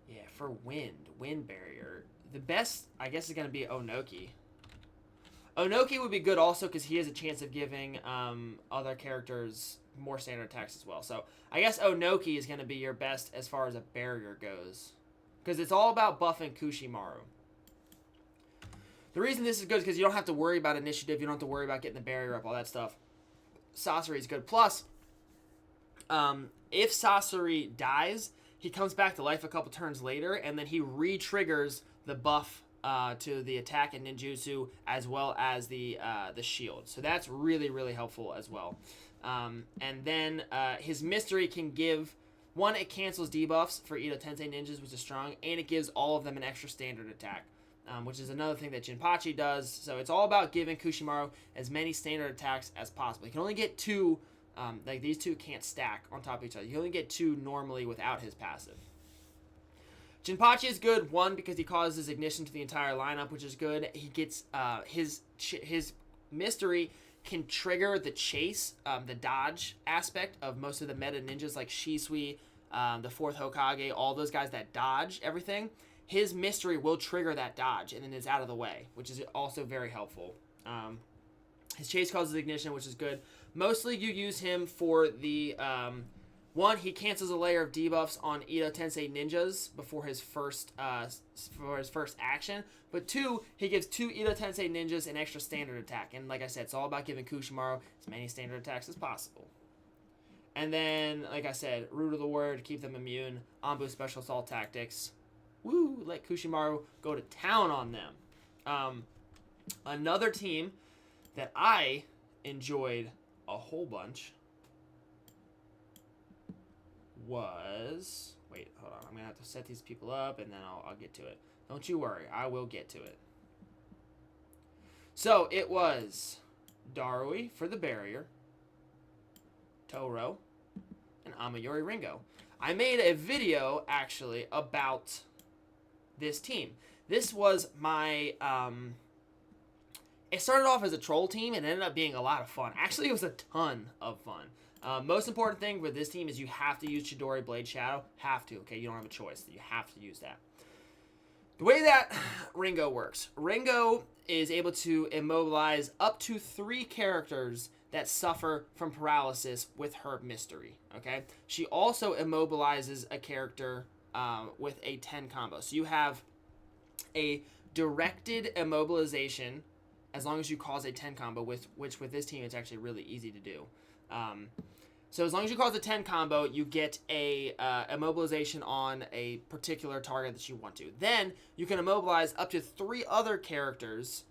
Yeah, for wind barrier, the best, I guess, is going to be Onoki. Onoki would be good also because he has a chance of giving other characters more standard attacks as well. So I guess Onoki is going to be your best as far as a barrier goes. Because it's all about buffing Kushimaru. The reason this is good is because you don't have to worry about initiative. You don't have to worry about getting the barrier up, all that stuff. Sasori is good. Plus, if Sasori dies, he comes back to life a couple turns later, and then he re-triggers the buff to the attack and ninjutsu as well as the shield. So that's really, really helpful as well. And then his mystery can give... One, it cancels debuffs for Edo Tensei ninjas, which is strong, and it gives all of them an extra standard attack, which is another thing that Jinpachi does. So it's all about giving Kushimaru as many standard attacks as possible. You can only get 2... like these 2 can't stack on top of each other. You only get 2 normally without his passive. Jinpachi is good, 1, because he causes ignition to the entire lineup, which is good. He gets his mystery can trigger the chase, the dodge aspect of most of the meta ninjas like Shisui, the 4th Hokage, all those guys that dodge everything. His mystery will trigger that dodge, and then it's out of the way, which is also very helpful. His chase causes ignition, which is good. Mostly you use him for the... 1, he cancels a layer of debuffs on Edo Tensei ninjas before his first action. But 2, he gives 2 Edo Tensei ninjas an extra standard attack. And like I said, it's all about giving Kushimaru as many standard attacks as possible. And then, like I said, root of the word, keep them immune. Anbu special assault tactics. Woo! Let Kushimaru go to town on them. Another team that I enjoyed a whole bunch was... Wait, hold on. I'm going to have to set these people up, and then I'll get to it. Don't you worry. I will get to it. So, it was Darui for the barrier, Toro, and Amayori Ringo. I made a video, actually, about this team. This was my... It started off as a troll team and ended up being a lot of fun. Actually, it was a ton of fun. Most important thing with this team is you have to use Chidori Blade Shadow. Have to, okay? You don't have a choice. You have to use that. The way that Ringo works. Ringo is able to immobilize up to 3 characters that suffer from paralysis with her mystery, okay? She also immobilizes a character with a 10 combo. So you have a directed immobilization as long as you cause a 10 combo, which with this team it's actually really easy to do. So as long as you cause a 10 combo, you get a immobilization on a particular target that you want to. Then you can immobilize up to 3 other characters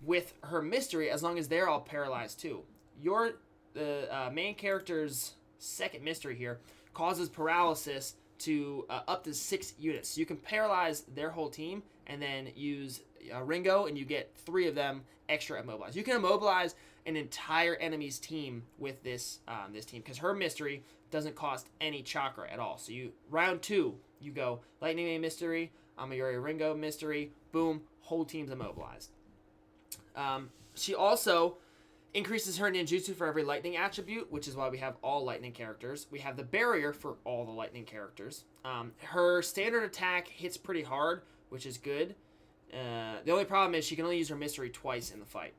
with her mystery as long as they're all paralyzed too. The main character's second mystery here causes paralysis to up to 6 units. So you can paralyze their whole team and then use Ringo, and you get 3 of them extra immobilized. You can immobilize an entire enemy's team with this team because her mystery doesn't cost any chakra at all. So round 2, you go Lightning Main mystery, Amayori Ringo mystery, boom, whole team's immobilized. She also increases her ninjutsu for every lightning attribute, which is why we have all lightning characters. We have the barrier for all the lightning characters. Her standard attack hits pretty hard, which is good. The only problem is she can only use her mystery twice in the fight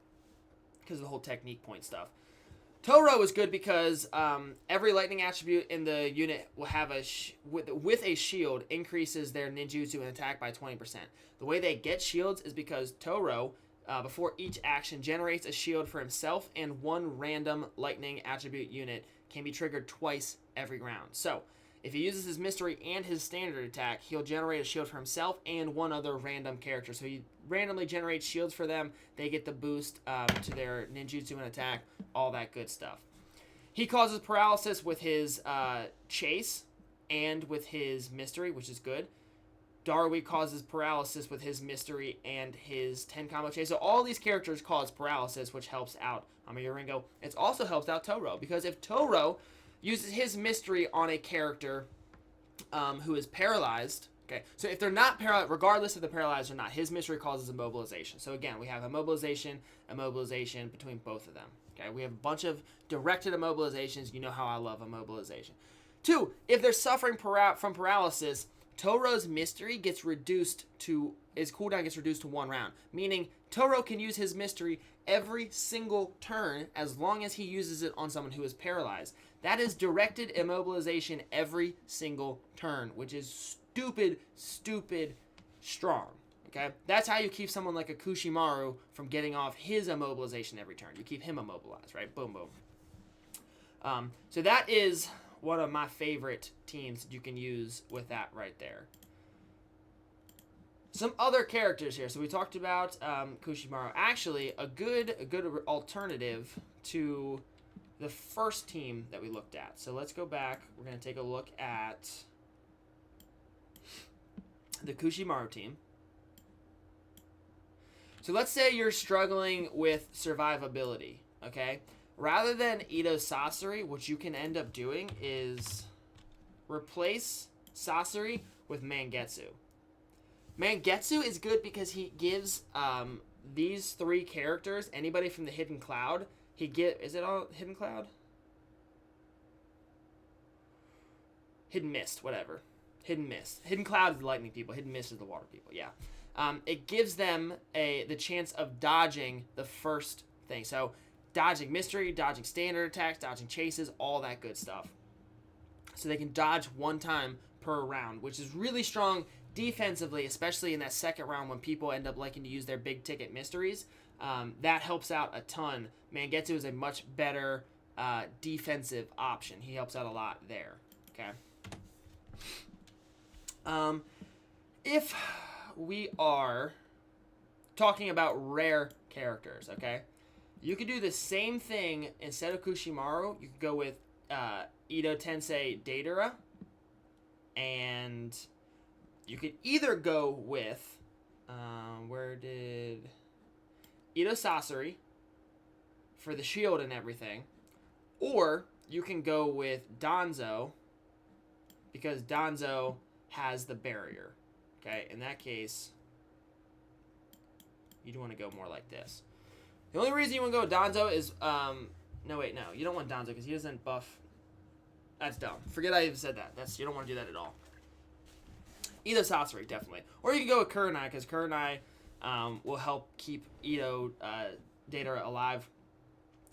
because of the whole technique point stuff. Toro is good because every lightning attribute in the unit will have with a shield increases their ninjutsu and attack by 20%. The way they get shields is because Toro, before each action, generates a shield for himself, and 1 random lightning attribute unit can be triggered twice every round. So if he uses his mystery and his standard attack, he'll generate a shield for himself and 1 other random character. So he randomly generates shields for them. They get the boost to their ninjutsu and attack, all that good stuff. He causes paralysis with his chase and with his mystery, which is good. Darui causes paralysis with his mystery and his 10 combo chase. So all these characters cause paralysis, which helps out Amayori Ringo. It also helps out Toro, because if Toro uses his mystery on a character who is paralyzed, okay, so if they're not paralyzed, regardless if they're paralyzed or not, his mystery causes immobilization. So again, we have immobilization between both of them, Okay, we have a bunch of directed immobilizations. You know how I love immobilization. 2, if they're suffering from paralysis, Toro's mystery gets reduced to, his cooldown gets reduced to 1 round. Meaning, Toro can use his mystery every single turn as long as he uses it on someone who is paralyzed. That is directed immobilization every single turn, which is stupid strong. Okay? That's how you keep someone like a Kushimaru from getting off his immobilization every turn. You keep him immobilized, right? Boom, boom. So that is one of my favorite teams that you can use with that right there. Some other characters here. So we talked about Kushimaru. Actually, a good alternative to the first team that we looked at. So let's go back. We're going to take a look at the Kushimaru team. So let's say you're struggling with survivability, okay? Rather than Ito Sasori, what you can end up doing is replace Sasori with Mangetsu. Mangetsu is good because he gives these 3 characters, anybody from the Hidden Cloud, is it all Hidden Cloud? Hidden Mist, whatever. Hidden Mist. Hidden Cloud is the lightning people. Hidden Mist is the water people, yeah. It gives them the chance of dodging the first thing. So, dodging mystery, dodging standard attacks, dodging chases, all that good stuff. So they can dodge 1 time per round, which is really strong defensively, especially in that second round when people end up liking to use their big ticket mysteries. That helps out a ton. Mangetsu is a much better defensive option. He helps out a lot there. Okay. If we are talking about rare characters, okay, you could do the same thing instead of Kushimaru. You could go with Ito Tensei Deidara, and you could either go with Ito Sasori for the shield and everything, or you can go with Danzo because Danzo has the barrier. Okay, in that case, you'd want to go more like this. The only reason you want to go with Danzo is, no, you don't want Danzo because he doesn't buff. That's dumb. Forget I even said that. You don't want to do that at all. Ito Sasori, definitely. Or you can go with Kurenai because Kurenai will help keep Ito Deidara alive,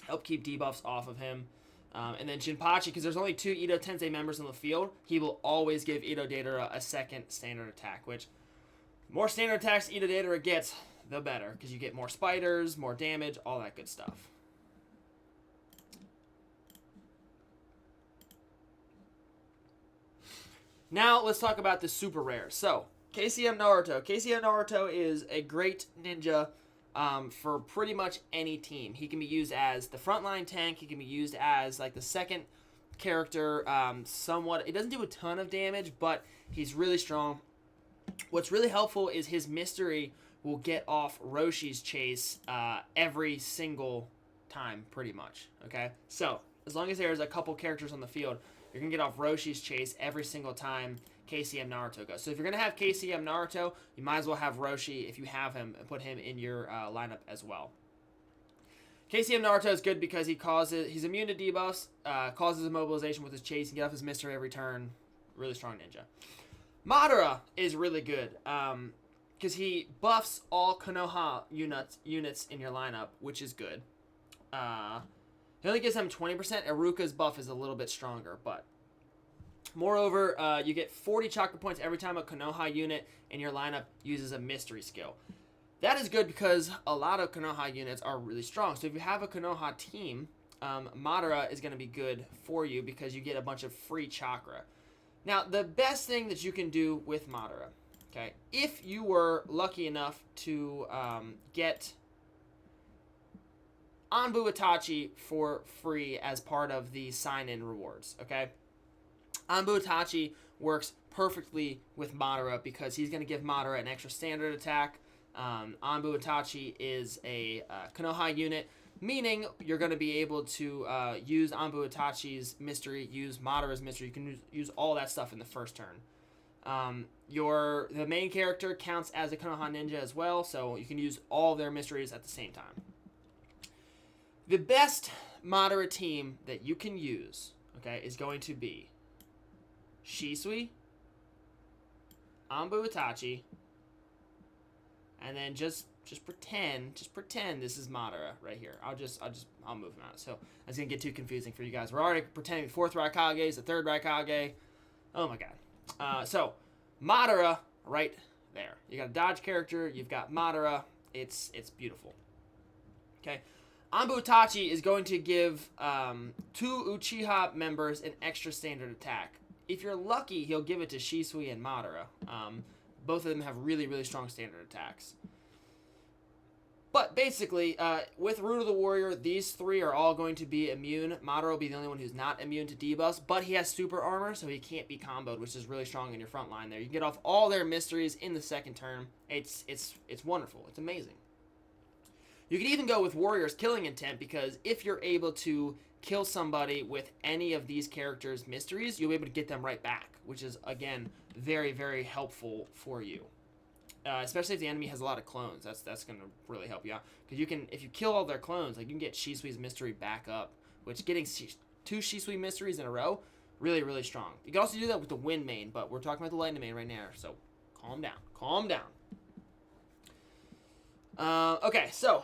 help keep debuffs off of him. And then Jinpachi, because there's only 2 Ito Tensei members on the field, he will always give Ito Deidara a second standard attack, which the more standard attacks Ito Deidara gets, the better, because you get more spiders, more damage, all that good stuff. Now, let's talk about the super rare. So, KCM Naruto. KCM Naruto is a great ninja for pretty much any team. He can be used as the frontline tank. He can be used as like the second character. Somewhat, it doesn't do a ton of damage, but he's really strong. What's really helpful is his mystery will get off Roshi's chase every single time, pretty much. Okay, so as long as there's a couple characters on the field, you're gonna get off Roshi's chase every single time KCM Naruto goes. So if you're going to have KCM Naruto, you might as well have Roshi, if you have him, and put him in your lineup as well. KCM Naruto is good because he's immune to debuffs, causes immobilization with his chase, and get off his mystery every turn. Really strong ninja. Madara is really good because he buffs all Konoha units in your lineup, which is good. He only gives them 20%. Arouca's buff is a little bit stronger, but moreover, you get 40 chakra points every time a Konoha unit in your lineup uses a mystery skill. That is good because a lot of Konoha units are really strong. So if you have a Konoha team, Madara is going to be good for you because you get a bunch of free chakra. Now, the best thing that you can do with Madara, okay, if you were lucky enough to get Anbu Itachi for free as part of the sign-in rewards, okay? Anbu Itachi works perfectly with Madara because he's going to give Madara an extra standard attack. Anbu Itachi is a Konoha unit, meaning you're going to be able to use Anbu Itachi's mystery, use Madara's mystery. You can use all that stuff in the first turn. The main character counts as a Konoha ninja as well, so you can use all their mysteries at the same time. The best Madara team that you can use, okay, is going to be Shisui, Anbu Itachi, and then just pretend this is Madara right here. I'll move him out. So that's gonna get too confusing for you guys. We're already pretending the fourth Raikage is the third Raikage. Oh my god. So Madara right there. You got a dodge character. You've got Madara. It's beautiful. Okay. Anbu Itachi is going to give 2 Uchiha members an extra standard attack. If you're lucky, he'll give it to Shisui and Madara. Both of them have really, really strong standard attacks. But basically, with Root of the Warrior, these 3 are all going to be immune. Madara will be the only one who's not immune to debuffs, but he has super armor, so he can't be comboed, which is really strong in your front line there. You can get off all their mysteries in the second turn. It's wonderful. It's amazing. You can even go with Warrior's Killing Intent, because if you're able to kill somebody with any of these characters' mysteries, you'll be able to get them right back, which is, again, very, very helpful for you. Especially if the enemy has a lot of clones. That's going to really help you out. Because you can, if you kill all their clones, like, you can get Shisui's mystery back up, which getting 2 Shisui mysteries in a row, really, really strong. You can also do that with the Wind main, but we're talking about the Lightning main right now, so calm down. Calm down. Okay, so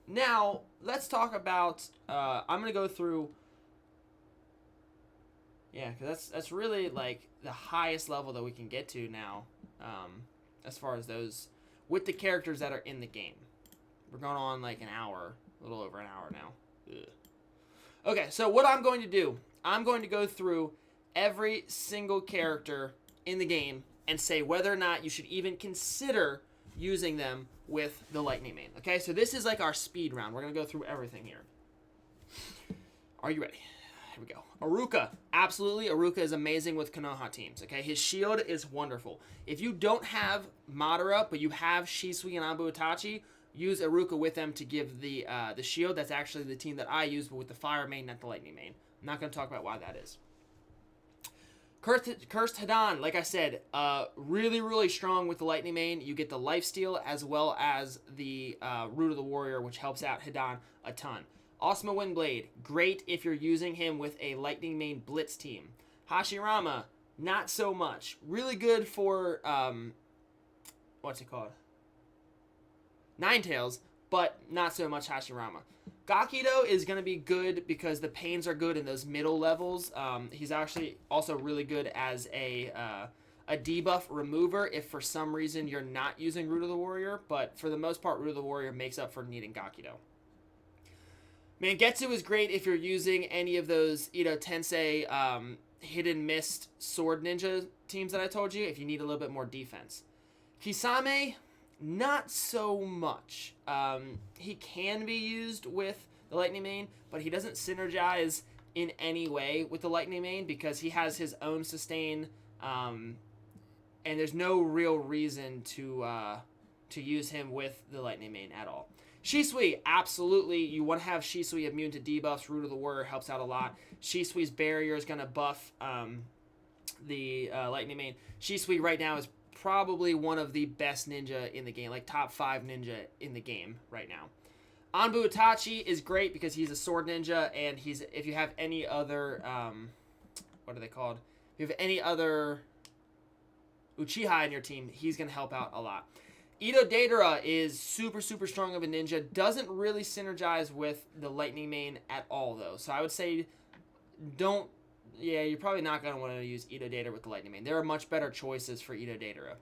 now let's talk about, I'm going to go through, yeah, because that's really, like, the highest level that we can get to now, as far as those, with the characters that are in the game. We're going on, like, an hour, a little over an hour now. Ugh. Okay, so what I'm going to do, I'm going to go through every single character in the game and say whether or not you should even consider using them with the Lightning main. Okay, so this is like our speed round. We're going to go through everything here. Are you ready? Here we go. Arouca. Absolutely, Arouca is amazing with Konoha teams. Okay, his shield is wonderful. If you don't have Madara, but you have Shisui and Anbu Itachi, use Arouca with them to give the shield. That's actually the team that I use, but with the Fire main, not the Lightning main. I'm not going to talk about why that is. Cursed Hidan, like I said, really, really strong with the Lightning main. You get the lifesteal as well as the Root of the Warrior, which helps out Hidan a ton. Osma Windblade, great if you're using him with a Lightning main Blitz team. Hashirama, not so much. Really good for, what's it called? Ninetales, but not so much Hashirama. Gakido is going to be good because the pains are good in those middle levels. He's actually also really good as a debuff remover if for some reason you're not using Root of the Warrior, but for the most part, Root of the Warrior makes up for needing Gakido. Mangetsu is great if you're using any of those Ito Tensei Hidden Mist Sword Ninja teams that I told you, if you need a little bit more defense. Kisame, not so much. He can be used with the Lightning main, but he doesn't synergize in any way with the Lightning main because he has his own sustain, and there's no real reason to use him with the Lightning main at all. Shisui, absolutely. You want to have Shisui immune to debuffs. Root of the Warrior helps out a lot. Shisui's barrier is going to buff the Lightning main. Shisui right now is probably one of the best ninja in the game, like top 5 ninja in the game right now. Anbu Itachi is great because he's a sword ninja, and if you have any other, what are they called? If you have any other Uchiha in your team, he's going to help out a lot. Ito Deidara is super, super strong of a ninja. Doesn't really synergize with the Lightning main at all, though. So I would say you're probably not going to want to use Ito Deidara with the Lightning main. There are much better choices for Ito Deidara.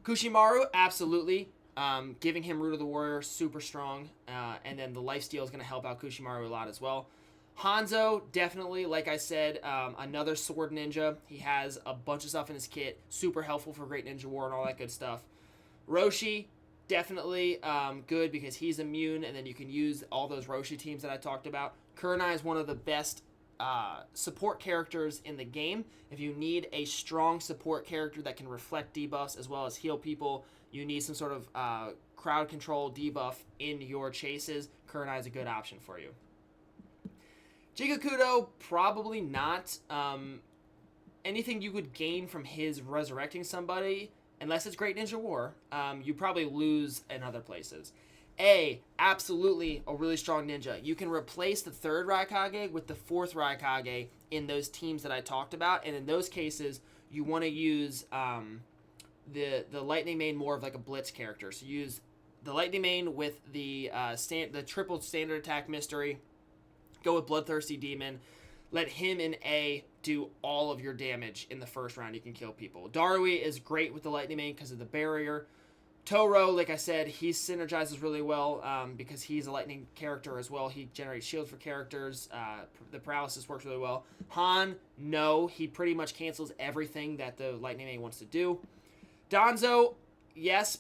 Kushimaru, absolutely. Giving him Root of the Warrior, super strong. And then the lifesteal is going to help out Kushimaru a lot as well. Hanzo, definitely, like I said, another sword ninja. He has a bunch of stuff in his kit. Super helpful for Great Ninja War and all that good stuff. Roshi, definitely good because he's immune, and then you can use all those Roshi teams that I talked about. Kurenai is one of the best support characters in the game. If you need a strong support character that can reflect debuffs as well as heal people, you need some sort of crowd control debuff in your chases, Kurenai is a good option for you. Jigakudo, probably not. Anything you would gain from his resurrecting somebody, unless it's Great Ninja War, you probably lose in other places. Absolutely a really strong ninja. You can replace the third Raikage with the fourth Raikage in those teams that I talked about, and in those cases, you want to use the Lightning Main more of like a Blitz character. So use the Lightning Main with the triple standard attack mystery. Go with Bloodthirsty Demon. Let him in A do all of your damage in the first round. You can kill people. Darui is great with the Lightning Main because of the barrier. Toro, like I said, he synergizes really well because he's a lightning character as well. He generates shields for characters. The paralysis works really well. Han, no, he pretty much cancels everything that the Lightning Main wants to do. Danzo, yes,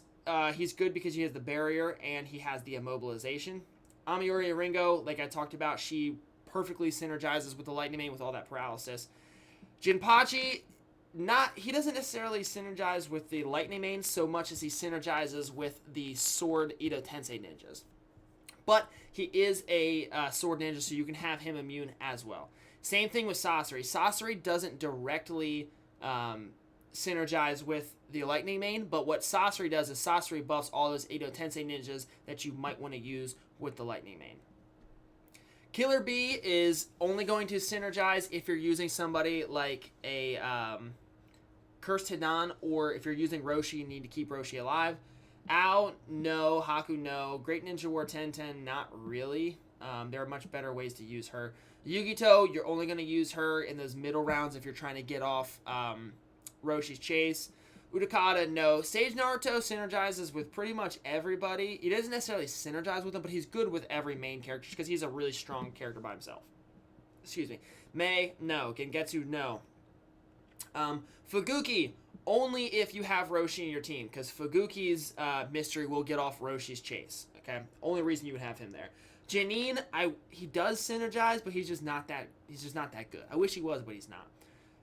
he's good because he has the barrier and he has the immobilization. Amiyori Ringo, like I talked about, she perfectly synergizes with the Lightning Main with all that paralysis. Jinpachi, he doesn't necessarily synergize with the Lightning Main so much as he synergizes with the Sword Edo Tensei ninjas. But he is a sword ninja, so you can have him immune as well. Same thing with Sasori. Sasori doesn't directly synergize with the Lightning Main, but what Sasori does is Sasori buffs all those Edo Tensei ninjas that you might want to use with the Lightning Main. Killer Bee is only going to synergize if you're using somebody like a Cursed Hidan, or if you're using Roshi, you need to keep Roshi alive. Ao, no. Haku, no. Great Ninja War 1010, not really. There are much better ways to use her. Yugito, you're only going to use her in those middle rounds if you're trying to get off Roshi's chase. Utakata, no. Sage Naruto synergizes with pretty much everybody. He doesn't necessarily synergize with them, but he's good with every main character because he's a really strong character by himself. Excuse me. Mei, no. Gengetsu, no. Fuguki, only if you have Roshi in your team, because Fuguki's mystery will get off Roshi's chase. Okay, only reason you would have him there. Janine, he does synergize, but he's just not that good. I wish he was, but he's not.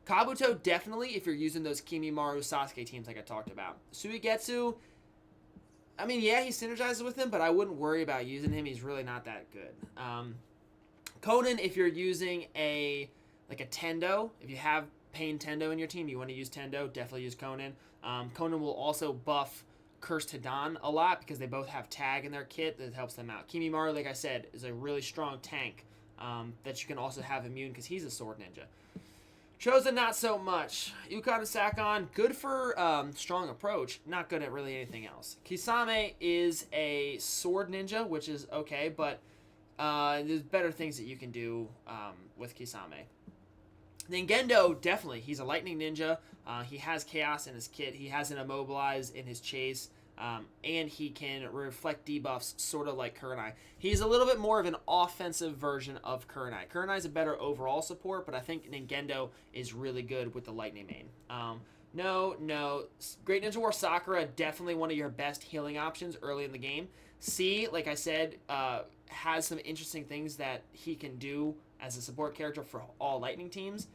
Kabuto, definitely if you're using those Kimimaru Sasuke teams like I talked about. Suigetsu, I mean, yeah, he synergizes with him, but I wouldn't worry about using him. He's really not that good. Conan, if you're using a Tendo, if you have Pain Tendo in your team, you want to use Tendo, definitely use Conan. Conan will also buff Cursed Hidan a lot because they both have tag in their kit that helps them out. Kimimaru, like I said, is a really strong tank that you can also have immune because he's a sword ninja. Chosen, not so much. Yukon and Sakon, good for strong approach, not good at really anything else. Kisame is a sword ninja, which is okay, but there's better things that you can do with Kisame. Ningendo, definitely. He's a lightning ninja. He has chaos in his kit. He has an immobilize in his chase. And he can reflect debuffs sort of like Kurenai. He's a little bit more of an offensive version of Kurenai. Kurenai's a better overall support, but I think Ningendo is really good with the Lightning Main. No. Great Ninja War Sakura, definitely one of your best healing options early in the game. C, like I said, has some interesting things that he can do as a support character for all Lightning teams.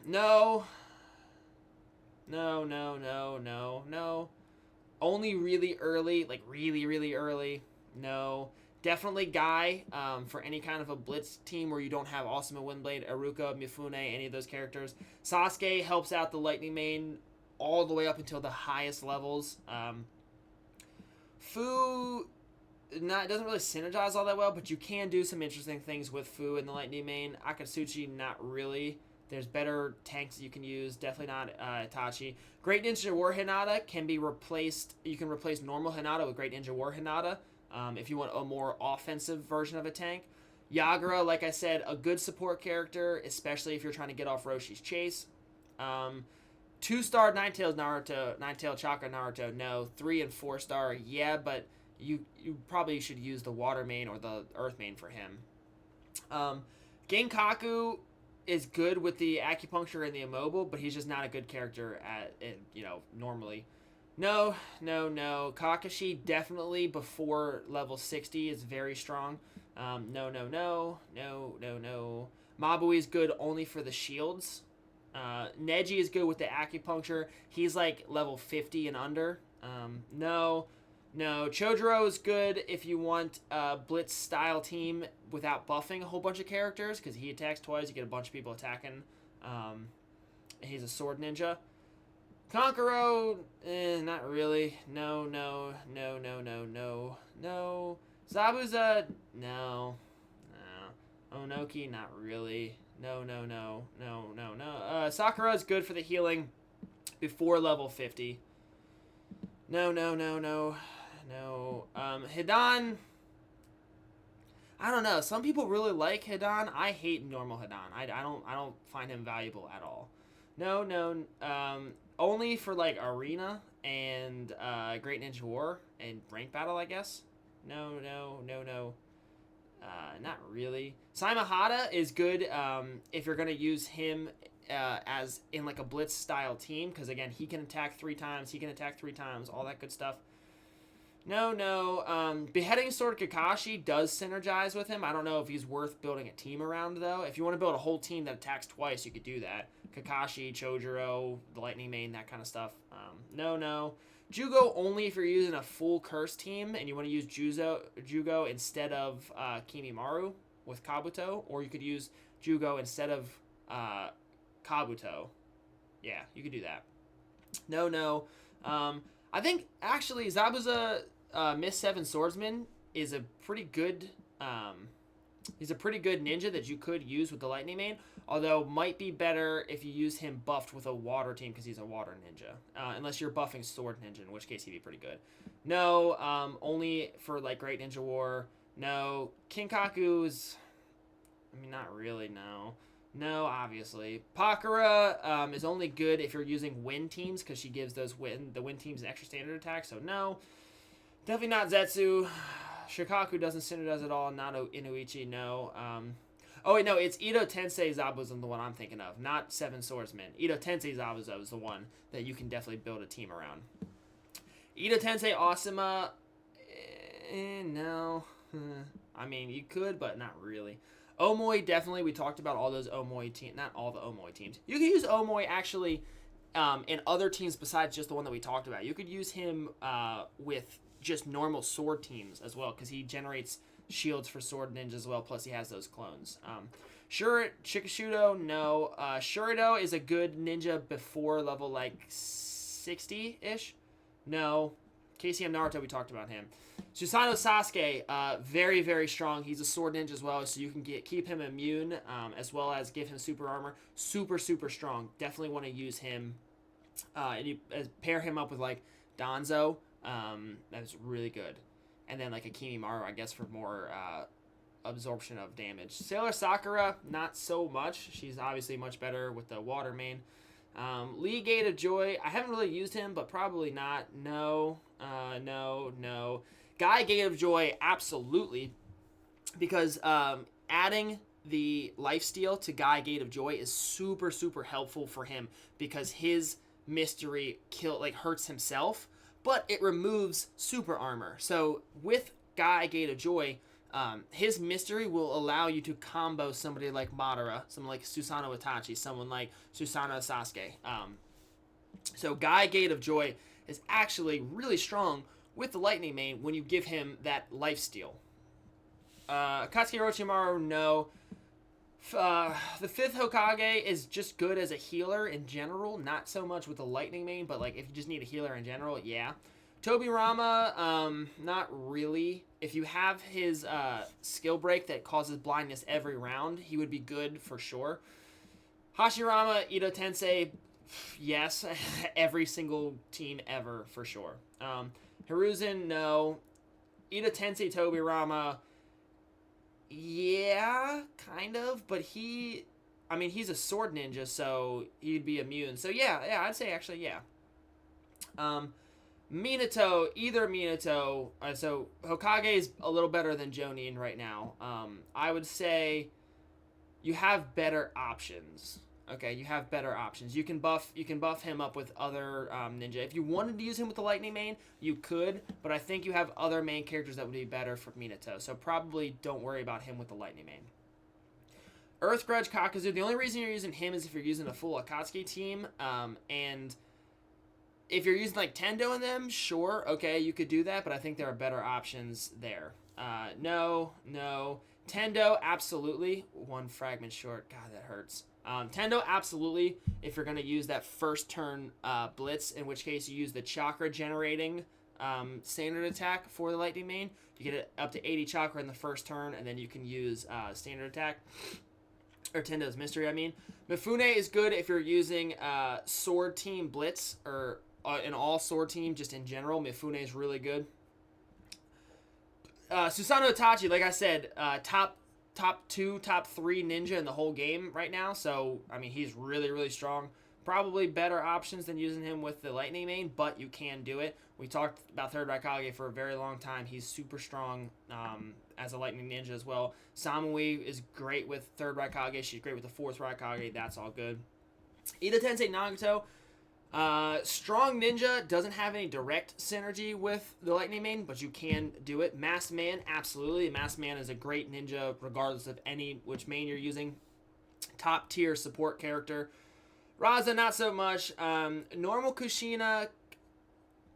No. Only really early, like really early. No. Definitely Guy for any kind of a Blitz team where you don't have Asuma Windblade, Arouca, Mifune, any of those characters. Sasuke helps out the Lightning Main all the way up until the highest levels. Fu doesn't really synergize all that well, but you can do some interesting things with Fu and the Lightning Main. Akatsuchi, not really. There's better tanks that you can use. Definitely not Itachi. Great Ninja War Hinata can be replaced. You can replace normal Hinata with Great Ninja War Hinata if you want a more offensive version of a tank. Yagura, like I said, a good support character, especially if you're trying to get off Roshi's chase. 2-star Nine-Tailed Chakra Naruto, no. 3 and 4-star, yeah, but you probably should use the Water Main or the Earth Main for him. Ginkaku is good with the acupuncture and the immobile, but he's just not a good character at it, normally. No. Kakashi, definitely before level 60 is very strong. No. Mabui is good only for the shields. Neji is good with the acupuncture. He's like level 50 and under. No. Chojuro is good if you want a Blitz style team without buffing a whole bunch of characters, because he attacks twice, you get a bunch of people attacking. He's a sword ninja. Kankuro, not really. No. Zabuza, no. Onoki, not really. No. Sakura is good for the healing before level 50. No. Hidan, I don't know. Some people really like Hidan. I hate normal Hidan. I don't find him valuable at all. No. Only for like arena and Great Ninja War and rank battle, I guess. No. Not really. Saimahara is good if you're gonna use him as in like a Blitz style team, because again he can attack 3 times, all that good stuff. No. Beheading Sword Kakashi does synergize with him. I don't know if he's worth building a team around, though. If you want to build a whole team that attacks twice, you could do that. Kakashi, Chojuro, the Lightning Main, that kind of stuff. No. Jugo only if you're using a full curse team and you want to use Jugo instead of Kimimaru with Kabuto, or you could use Jugo instead of Kabuto. Yeah, you could do that. No. I think actually Zabuza Miss Seven Swordsman is a pretty good. He's a pretty good ninja that you could use with the Lightning Main. Although might be better if you use him buffed with a water team because he's a water ninja. Unless you're buffing Sword Ninja, in which case he'd be pretty good. No, only for like Great Ninja War. No, Kinkaku's. I mean, not really. No, obviously. Pakura is only good if you're using wind teams because she gives the wind teams an extra standard attack. So no, definitely not Zetsu. Shikaku doesn't synergize at all. Not Inuichi. No. Oh wait, no, it's Ito Tensei Zabuza, the one I'm thinking of, not Seven Swordsmen. Ito Tensei Zabuza is the one that you can definitely build a team around. Ito Tensei Asuma, no. I mean, you could, but not really. Omoi, definitely. We talked about all those Omoi teams. Not all the Omoi teams. You can use Omoi, actually, in other teams besides just the one that we talked about. You could use him with just normal sword teams as well, because he generates shields for sword ninjas as well, plus he has those clones. Shikishudo, no. Shurido is a good ninja before level like 60-ish. No. KCM Naruto, we talked about him. Susanoo Sasuke, very, very strong. He's a sword ninja as well, so you can keep him immune, as well as give him super armor. Super, super strong. Definitely want to use him. And you pair him up with like Danzo. That's really good. And then like a Kimimaru, I guess, for more absorption of damage. Sailor Sakura, not so much. She's obviously much better with the water main. Lee Gate of Joy, I haven't really used him, but probably not. No. Guy Gate of Joy, absolutely. Because adding the lifesteal to Guy Gate of Joy is super, super helpful for him, because his mystery hurts himself, but it removes super armor. So with Guy Gate of Joy, his mystery will allow you to combo somebody like Madara, someone like Susanoo Itachi, someone like Susanoo Sasuke. So Guy Gate of Joy is actually really strong with the Lightning Main when you give him that lifesteal. Katsuki Orochimaru, no. The 5th Hokage is just good as a healer in general, not so much with the Lightning Main, but like if you just need a healer in general, yeah. Tobirama, not really. If you have his skill break that causes blindness every round, he would be good for sure. Hashirama, Ito Tensei, yes, every single team ever for sure. Hiruzen, no. Ito Tensei, Tobirama, yeah, kind of, but he's a sword ninja, so he'd be immune. So yeah, I'd say actually, yeah. Minato, either Minato. So Hokage is a little better than Jonin right now. I would say you have better options. Okay, you have better options. You can buff him up with other ninja. If you wanted to use him with the Lightning Main, you could, but I think you have other main characters that would be better for Minato. So probably don't worry about him with the Lightning Main. Earth Grudge Kakuzu, the only reason you're using him is if you're using a full Akatsuki team, and if you're using like Tendo in them, sure, okay, you could do that, but I think there are better options there. No. Tendo, absolutely. One fragment short. God, that hurts. Tendo, absolutely. If you're going to use that first turn Blitz, in which case you use the chakra generating standard attack for the lightning main. You get it up to 80 chakra in the first turn, and then you can use standard attack. Or Tendo's Mystery, I mean. Mifune is good if you're using Sword Team Blitz, or an all Sword Team, just in general. Mifune is really good. Susanoo Itachi, like I said, top 2, top 3 ninja in the whole game right now. So, I mean, he's really, really strong. Probably better options than using him with the lightning main, but you can do it. We talked about Third Raikage for a very long time. He's super strong as a lightning ninja as well. Samui is great with Third Raikage. She's great with the Fourth Raikage. That's all good. Ida Tensei Nagato, strong ninja, doesn't have any direct synergy with the lightning main, but you can do it. Masked Man, absolutely. Masked Man is a great ninja regardless of which main you're using. Top tier support character. Raza, not so much. Normal Kushina,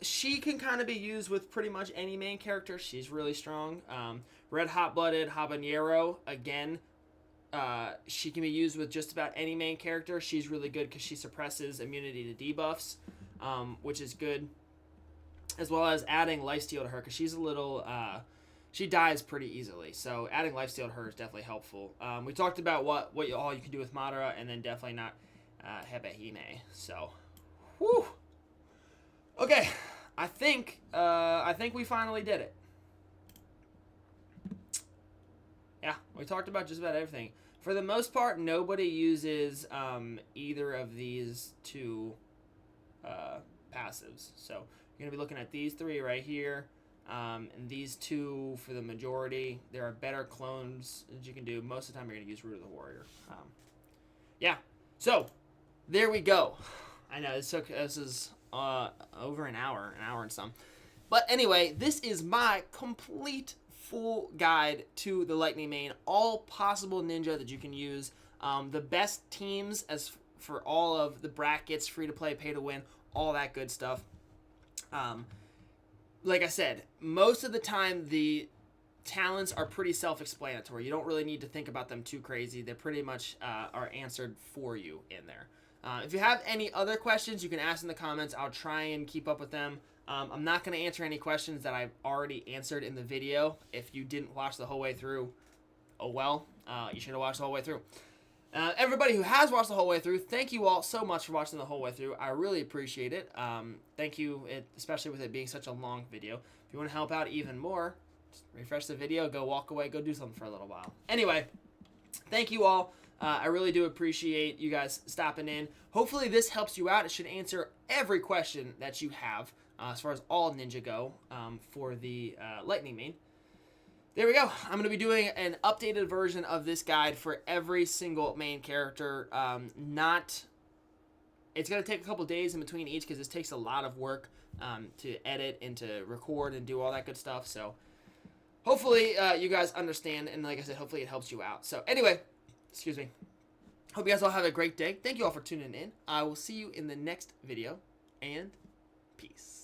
she can kind of be used with pretty much any main character. She's really strong. Red Hot Blooded Habanero, again, she can be used with just about any main character. She's really good because she suppresses immunity to debuffs, which is good. As well as adding lifesteal to her, because she's a little... she dies pretty easily, so adding lifesteal to her is definitely helpful. We talked about what all you can do with Madara, and then definitely not Hebehime. So, whew. Okay, I think we finally did it. Yeah, we talked about just about everything. For the most part, nobody uses either of these two passives. So you're going to be looking at these 3 right here, and these 2 for the majority. There are better clones that you can do. Most of the time, you're going to use Root of the Warrior. Yeah, so there we go. I know this is over an hour and some. But anyway, this is my complete full guide to the lightning main, all possible ninja that you can use, the best teams as for all of the brackets, free to play, pay to win, all that good stuff. Like I said, most of the time the talents are pretty self-explanatory. You don't really need to think about them too crazy. They pretty much are answered for you in there. If you have any other questions, you can ask in the comments. I'll try and keep up with them. I'm not going to answer any questions that I've already answered in the video. If you didn't watch the whole way through, oh well, you should have watched the whole way through. Everybody who has watched the whole way through, thank you all so much for watching the whole way through. I really appreciate it. Thank you, especially with it being such a long video. If you want to help out even more, just refresh the video, go walk away, go do something for a little while. Anyway, thank you all. I really do appreciate you guys stopping in. Hopefully this helps you out. It should answer every question that you have as far as all ninja go for the lightning main. There we go. I'm going to be doing an updated version of this guide for every single main character. It's going to take a couple days in between each because this takes a lot of work to edit and to record and do all that good stuff. So hopefully you guys understand, and like I said, hopefully it helps you out. So anyway, excuse me. Hope you guys all have a great day. Thank you all for tuning in. I will see you in the next video, and peace.